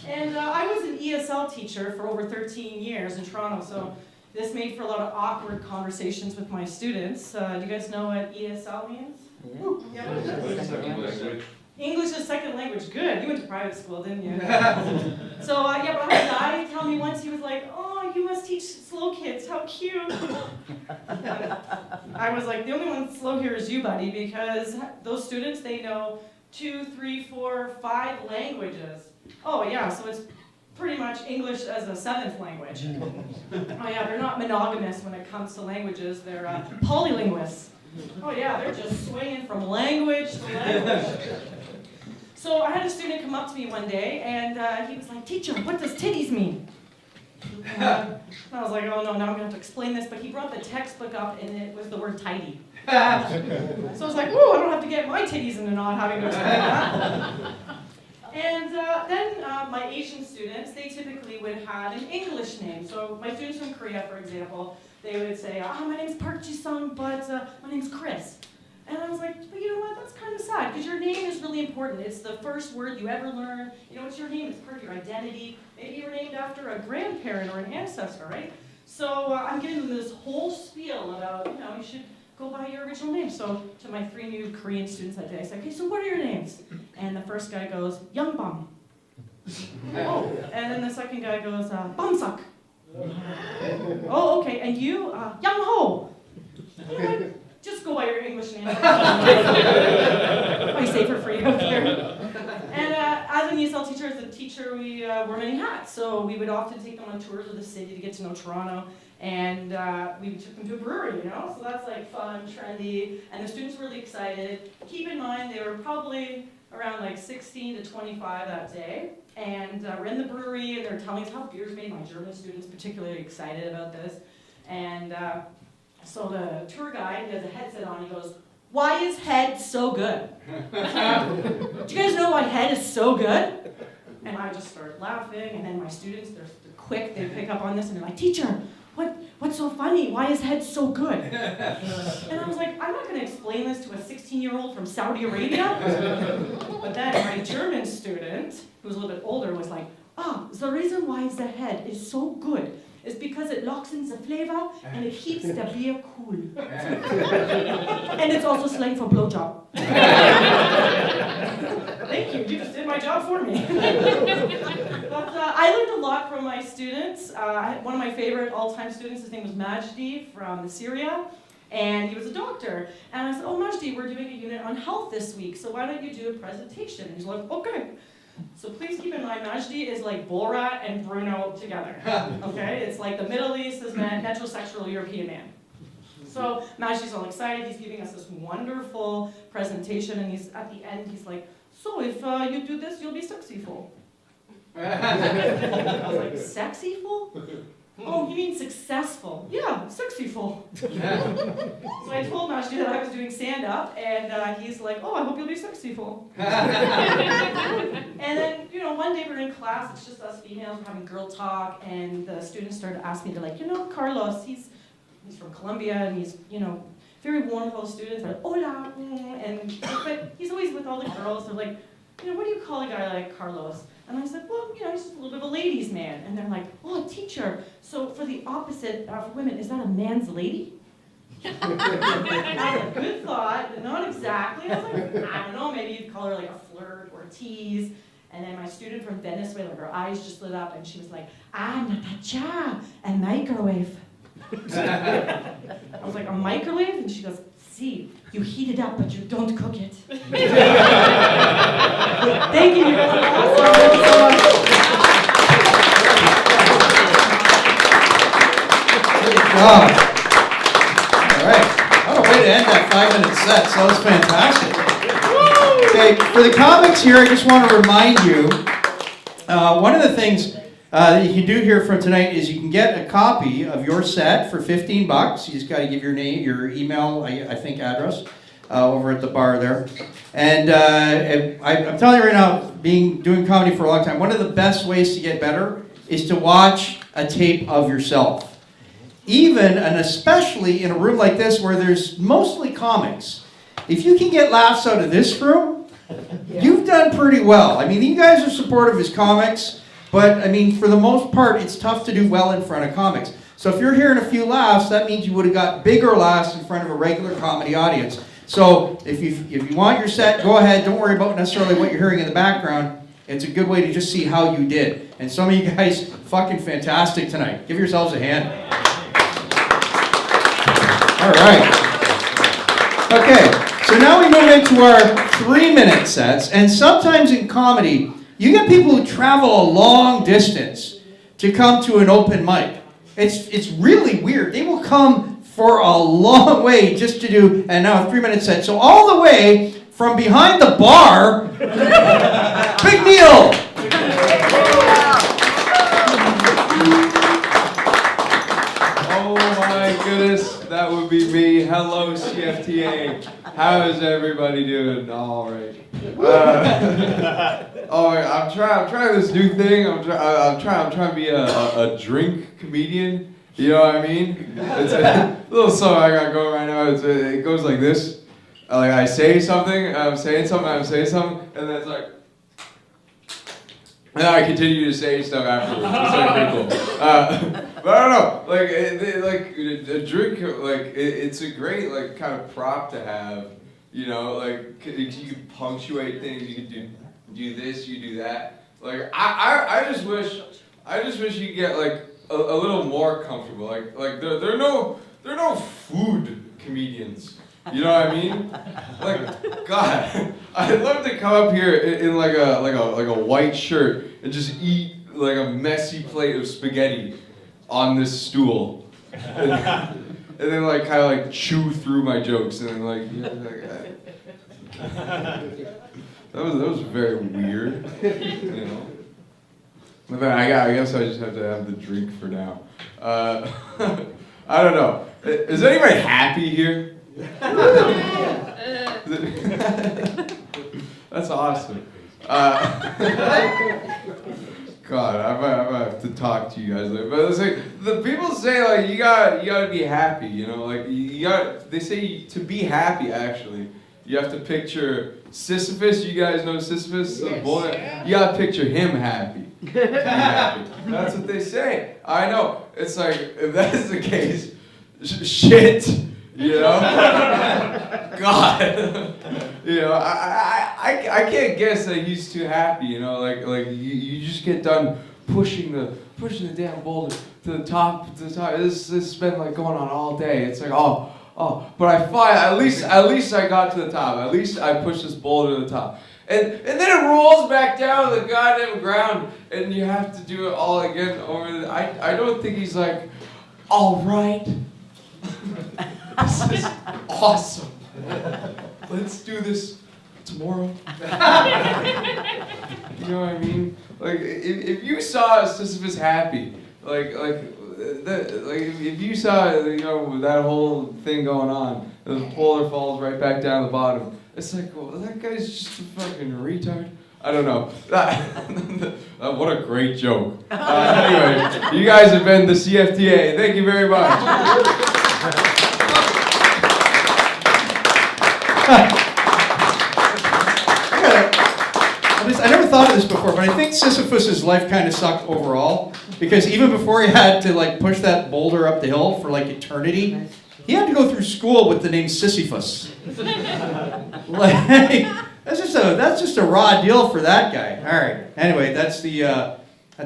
And I was an ESL teacher for over 13 years in Toronto, so this made for a lot of awkward conversations with my students. Do you guys know what ESL means? Yeah. English is second language. Good. You went to private school, didn't you? So but I had a guy tell me once, he was like, oh, you must teach slow kids. How cute. I was like, the only one slow here is you, buddy, because those students, they know 2, 3, 4, 5 languages. Oh yeah, so it's pretty much English as a 7th language. Oh yeah, they're not monogamous when it comes to languages, they're polylinguists. Oh yeah, they're just swinging from language to language. So I had a student come up to me one day, and he was like, teacher, what does titties mean? I was like, oh no, now I'm going to have to explain this, but he brought the textbook up, and it was the word tidy. So I was like, whoa, I don't have to get my titties into not having to explain that. And then my Asian students, they typically would have an English name. So my students from Korea, for example, they would say, my name's Park Ji-sung, but my name's Chris. And I was like, but you know what, that's kind of sad, because your name is really important. It's the first word you ever learn. You know, it's your name, it's part of your identity. Maybe you were named after a grandparent or an ancestor, right? So I'm giving them this whole spiel about, you should go by your original name. So to my 3 new Korean students that day, I said, okay, so what are your names? And the first guy goes, Youngbam. Oh, and then the second guy goes, Bamsak. Oh, okay, and you, Young-ho. Just go by your English name. Probably safer for you up here. And as an ESL teacher, as a teacher, we wore many hats. So we would often take them on tours of the city to get to know Toronto. And we took them to a brewery, So that's like fun, trendy, and the students were really excited. Keep in mind, they were probably around like 16 to 25 that day. And we're in the brewery, and they're telling us how beer's made. My German students particularly excited about this. And so the tour guide, he has a headset on, he goes, why is head so good? Do you guys know why head is so good? And I just start laughing, and then my students, they're quick, they pick up on this, and they're like, teacher, what's so funny? Why is head so good? And I was like, I'm not going to explain this to a 16-year-old from Saudi Arabia. But then my German student, who was a little bit older, was like, the reason why the head is so good is because it locks in the flavor and it keeps the beer cool. And it's also slang for blowjob. Thank you, you just did my job for me. But I learned a lot from my students. One of my favorite all-time students, his name was Majdi from Syria, and he was a doctor. And I said, oh Majdi, we're doing a unit on health this week, so why don't you do a presentation? And he's like, okay. So please keep in mind, Majdi is like Borat and Bruno together, okay? It's like the Middle East has met metrosexual European man. So Majdi's all excited, he's giving us this wonderful presentation, and he's at the end, he's like, so if you do this, you'll be sexyful. I was like, sexyful? Oh, you mean successful? Yeah, successful. So I told Mashti that I was doing stand-up, and he's like, oh, I hope you'll be successful. And then, one day we're in class, it's just us females, we're having girl talk, and the students started asking me, they're like, Carlos, he's from Colombia, and he's, very warm with all the students. They're like, hola, but he's always with all the girls. They're like, what do you call a guy like Carlos? And I said, well, he's just a little bit of a ladies' man. And they're like, oh, teacher, so for the opposite for women, is that a man's lady? I was like, good thought, not exactly. I was like, I don't know, maybe you'd call her like a flirt or a tease. And then my student from Venezuela, her eyes just lit up, and she was like, Natasha, a microwave. I was like, a microwave? And she goes, see, you heat it up, but you don't cook it. Thank you. Good job. All right. What a way to end that 5-minute set. So that was fantastic. Okay, for the comics here, I just want to remind you, one of the things that you can do here for tonight is you can get a copy of your set for $15. You just got to give your name, your email, I think, address over at the bar there. And I'm telling you right now, doing comedy for a long time, one of the best ways to get better is to watch a tape of yourself. Even and especially in a room like this where there's mostly comics. If you can get laughs out of this room, you've done pretty well. I mean, you guys are supportive as comics. But, I mean, for the most part, it's tough to do well in front of comics. So if you're hearing a few laughs, that means you would have got bigger laughs in front of a regular comedy audience. So if you want your set, go ahead. Don't worry about necessarily what you're hearing in the background. It's a good way to just see how you did. And some of you guys, fucking fantastic tonight. Give yourselves a hand. All right. Okay, so now we move into our 3-minute sets. And sometimes in comedy, you get people who travel a long distance to come to an open mic. It's really weird. They will come for a long way just to do, and now a 3-minute set. So all the way from behind the bar, Big Neil. Oh my goodness, that would be me. Hello, CFTA. How is everybody doing? All right. I'm trying this new thing. I'm trying to be a drink comedian. You know what I mean? It's a little song I got going right now. It goes like this. Like I say something, I'm saying something, and then it's like, and then I continue to say stuff afterwards. It's like pretty cool. But I don't know, like a drink, it's a great kind of prop to have. You know, like you can punctuate things. You can do this, you do that. Like I just wish you could get like a little more comfortable. Like there are no food comedians. You know what I mean? Like God, I'd love to come up here in like a white shirt and just eat like a messy plate of spaghetti on this stool. And then like kind of like chew through my jokes and then that was very weird, you know. But then I guess I just have to have the drink for now. I don't know. Is anybody happy here? That's awesome. God, I might have to talk to you guys later. But it's like the people say like you gotta be happy, you know, like they say to be happy actually, you have to picture Sisyphus. You guys know Sisyphus, the boy. You gotta picture him happy. Happy. That's what they say. I know. It's like if that's the case, shit. You know, God. You know, I can't guess that he's too happy. You know, like you just get done pushing the damn boulder to the top. This has been like going on all day. It's like but I find at least I got to the top. At least I pushed this boulder to the top. And then it rolls back down to the goddamn ground, and you have to do it all again over. I don't think he's like, all right. This is awesome. Let's do this tomorrow. You know what I mean? Like if you saw Sisyphus happy, like if you saw, that whole thing going on, the polar falls right back down the bottom. It's like, well, that guy's just a fucking retard. I don't know. What a great joke. Anyway, you guys have been the CFTA. Thank you very much. I never thought of this before, but I think Sisyphus's life kind of sucked overall, because even before he had to push that boulder up the hill for eternity, he had to go through school with the name Sisyphus. That's just a raw deal for that guy. All right. Anyway, that's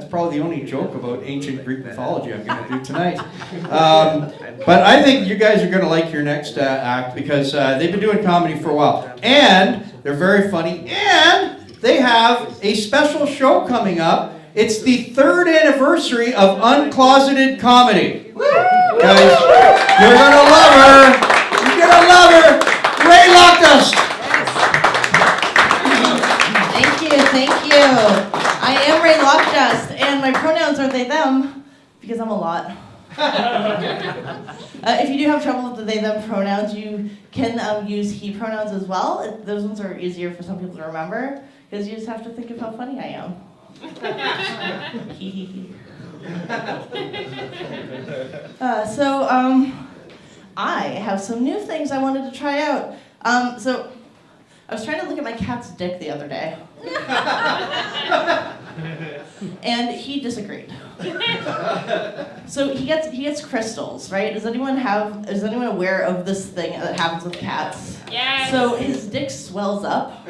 probably the only joke about ancient Greek mythology I'm going to do tonight. But I think you guys are going to like your next act, because they've been doing comedy for a while, and they're very funny, and they have a special show coming up. It's the 3rd anniversary of Uncloseted Comedy. Guys, you're going to love her. You're going to love her. Ray Loftus. Thank you. I am Ray Lockdust, and my pronouns are they, them, because I'm a lot. If you do have trouble with the they, them pronouns, you can use he pronouns as well. Those ones are easier for some people to remember, because you just have to think of how funny I am. I have some new things I wanted to try out. So I was trying to look at my cat's dick the other day. And he disagreed. So he gets crystals, right? Is anyone aware of this thing that happens with cats? Yes. So his dick swells up,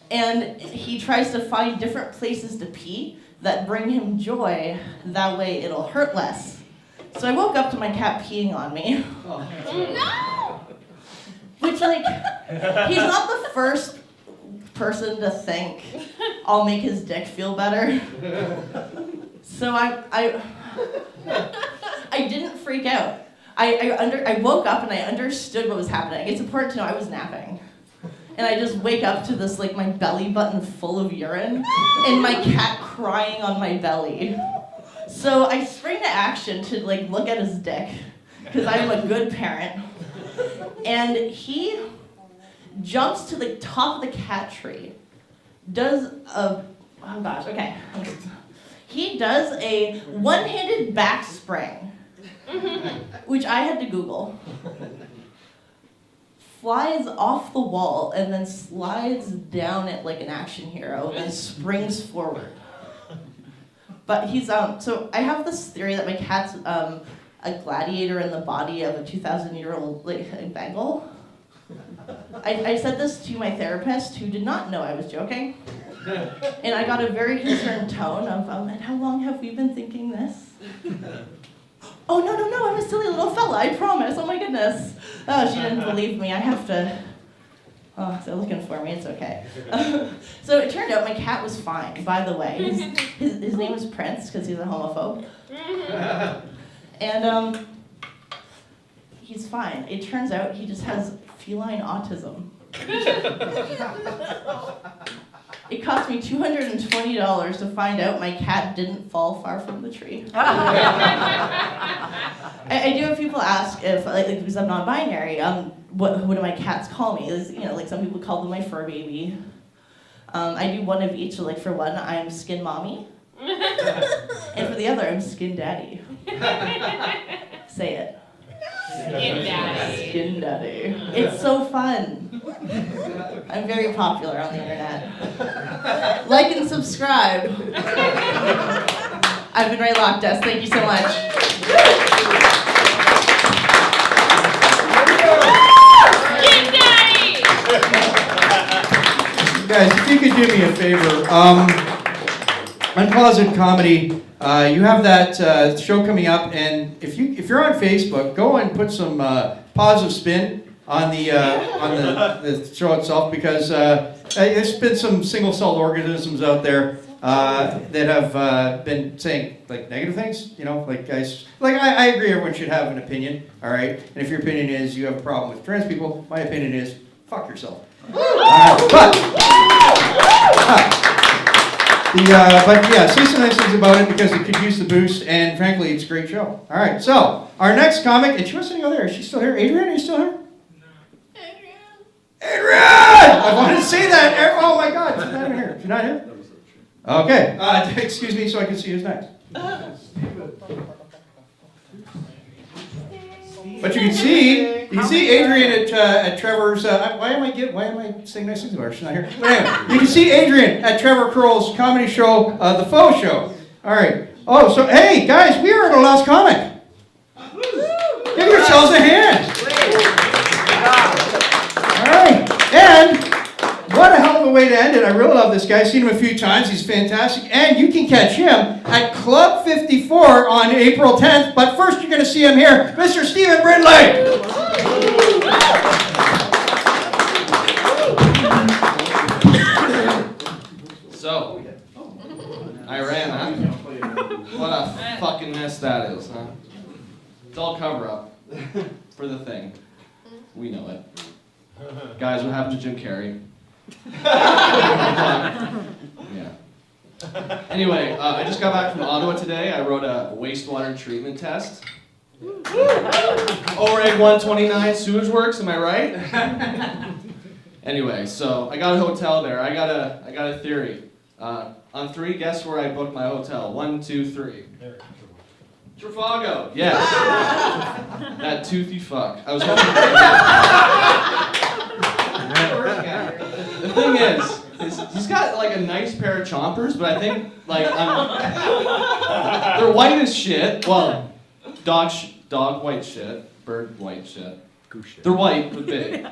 and he tries to find different places to pee that bring him joy. That way it'll hurt less. So I woke up to my cat peeing on me. No! Which, he's not the first person to think I'll make his dick feel better. So I didn't freak out. I woke up and I understood what was happening. It's important to know I was napping. And I just wake up to this, my belly button full of urine and my cat crying on my belly. So I spring to action to look at his dick, because I'm a good parent. And he jumps to the top of the cat tree, he does a one-handed back spring, which I had to Google, flies off the wall and then slides down it like an action hero and springs forward. But he's, so I have this theory that my cat's a gladiator in the body of a 2,000-year-old Bengal. I said this to my therapist, who did not know I was joking. And I got a very concerned tone of, and how long have we been thinking this? Oh, no, I'm a silly little fella, I promise, oh my goodness. Oh, she didn't believe me, I have to. Oh, they're looking for me, it's okay. So it turned out my cat was fine, by the way. His name was Prince, because he's a homophobe. And he's fine. It turns out he just has feline autism. It cost me $220 to find out my cat didn't fall far from the tree. I do have people ask if, because I'm non-binary, what do my cats call me? Some people call them my fur baby. I do one of each. So for one, I'm skin mommy. And for the other, I'm skin daddy. Say it. Skin daddy. Skin daddy. It's so fun. I'm very popular on the internet. Like and subscribe. I've been Ray Lockdust. Thank you so much. Skin daddy! Guys, if you could do me a favor, Uncloseted Comedy, you have that show coming up, and if you're on Facebook, go and put some positive spin on the show itself, because there's been some single-celled organisms out there that have been saying negative things. Guys, I agree everyone should have an opinion, all right? And if your opinion is you have a problem with trans people, my opinion is fuck yourself. But yeah, say some nice things about it because it could use the boost, and frankly, it's a great show. All right, so our next comic, and she was sitting over there. Is she still here? Adrian, are you still here? Adrian! I wanted to say that. Oh my God, she's not even here. She's not here? Okay, excuse me so I can see who's next. But you can see Adrian at Trevor's. Why am I saying nice things about her? She's not here. But anyway, you can see Adrian at Trevor Curl's comedy show, The Faux Show. All right. Oh, so hey guys, we are at our last comic. Give yourselves a hand. All right, and what a hell of a way to end it. I really love this guy. I've seen him a few times. He's fantastic. And you can catch him at Club 54 on April 10th. But first, you're going to see him here, Mr. Stephen Bridley. So, Iran, huh? What a fucking mess that is, huh? It's all cover up for the thing. We know it. Guys, what happened to Jim Carrey? Yeah. Anyway, I just got back from Ottawa today. I wrote a wastewater treatment test. OREG 129 sewage works, am I right? Anyway, so I got a hotel there. I got a theory. On 3, guess where I booked my hotel? 1, 2, 3. Trafalgar. Yes. That toothy fuck. I was hoping. The thing is he's got like a nice pair of chompers, but I think like they're white as shit. Well, dog white shit, bird white shit. Goose shit. They're white but big.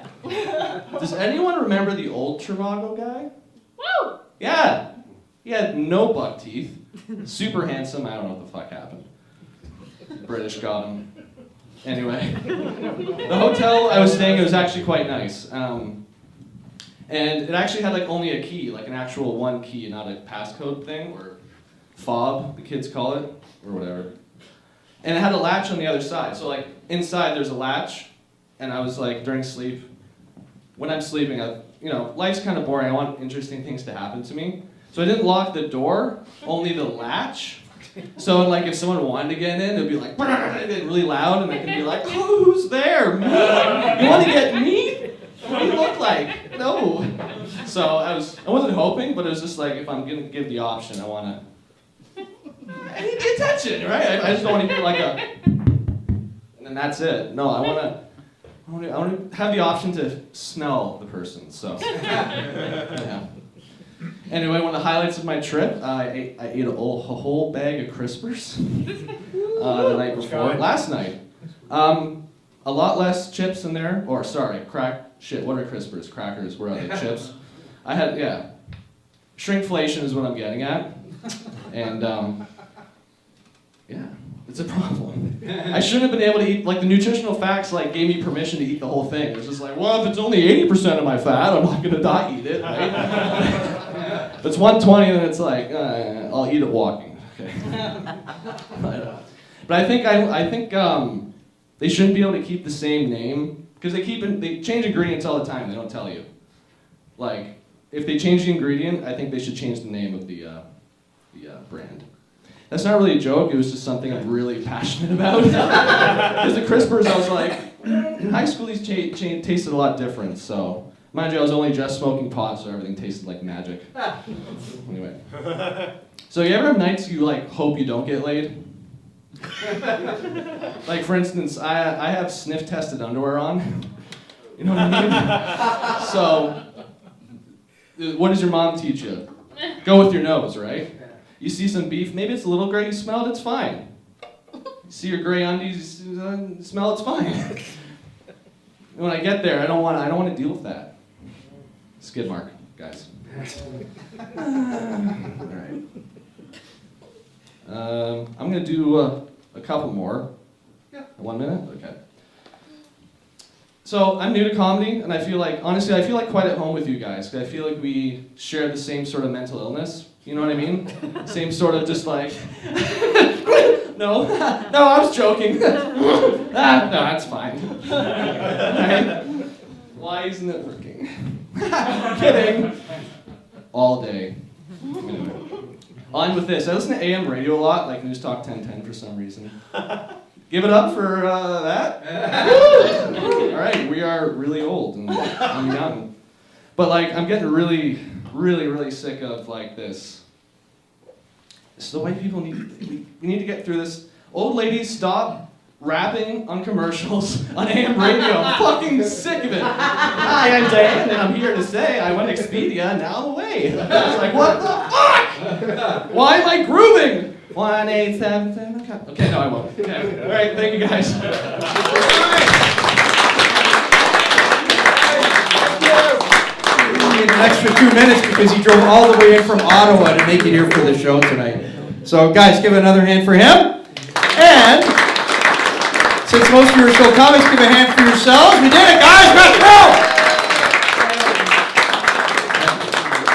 Does anyone remember the old Trivago guy? Woo! Yeah. He had no buck teeth. Super handsome. I don't know what the fuck happened. British got him. Anyway, the hotel I was staying at was actually quite nice. And it actually had like only a key, like an actual one key, not a passcode thing, or fob, the kids call it, or whatever. And it had a latch on the other side. So like inside there's a latch, and I was like during sleep, when I'm sleeping, life's kind of boring. I want interesting things to happen to me. So I didn't lock the door, only the latch. So like if someone wanted to get in, it'd be like really loud, and I could be like, oh, who's there? Me? You want to get me? What do you look like? No. So I wasn't hoping, but it was just like, if I'm gonna give the option, I need the attention, right? I just don't want to be like and then that's it. No, I want to have the option to smell the person. So yeah. Anyway, one of the highlights of my trip, I ate a whole bag of Crispers the night before. Last night. A lot less chips in there. Or, sorry, what are Crispers? Crackers, where are they? Chips? Shrinkflation is what I'm getting at. And, yeah, it's a problem. I shouldn't have been able to eat, like the nutritional facts gave me permission to eat the whole thing. It was just like, well, if it's only 80% of my fat, I'm not going to not eat it, right? If it's 120, then it's like, I'll eat it walking. Okay. But I think they shouldn't be able to keep the same name, because they change ingredients all the time. They don't tell you. Like, if they change the ingredient, I think they should change the name of the brand. That's not really a joke. It was just something I'm really passionate about. Because the Crispers, I was like, in high school these tasted a lot different. So, mind you, I was only just smoking pot, so everything tasted like magic. Anyway, so you ever have nights you hope you don't get laid? Like for instance, I have sniff tested underwear on. You know what I mean? So, what does your mom teach you? Go with your nose, right? You see some beef, maybe it's a little gray, you smell it, it's fine. You see your gray undies, you smell it's fine. And when I get there, I don't want to deal with that. Skid mark, guys. All right. I'm gonna do a couple more. Yeah. 1 minute? Okay. So I'm new to comedy, and I feel like quite at home with you guys, because I feel like we share the same sort of mental illness. You know what I mean? Same sort of just like, no, I was joking. No, that's fine. Right? Why isn't it working? Kidding. All day. Anyway. on with this. I listen to AM radio a lot, like News Talk 1010 for some reason. Give it up for that. All right, we are really old and I'm young. But like, I'm getting really, really, really sick of like this. So the white people we need to get through this. Old ladies, stop rapping on commercials on AM radio. I'm fucking sick of it. Hi, I'm Dan, and I'm here to say I went Expedia, now I'm away. It's like, what the fuck? Why am I grooving? 1877. Okay, no, I won't. Okay. All right, thank you guys. We need an extra 2 minutes because he drove all the way in from Ottawa to make it here for the show tonight. So, guys, give another hand for him. And since most of you are still comics, give a hand for yourselves. We did it, guys. Let's go!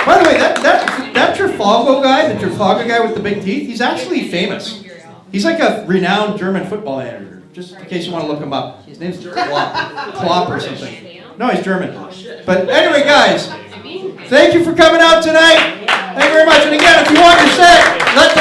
By the way, that Trafalgar guy with the big teeth, he's actually famous. He's like a renowned German football manager, just in case you want to look him up. His name's Klopp or something. No, he's German. But anyway, guys, thank you for coming out tonight. Thank you very much. And again, if you want your set, let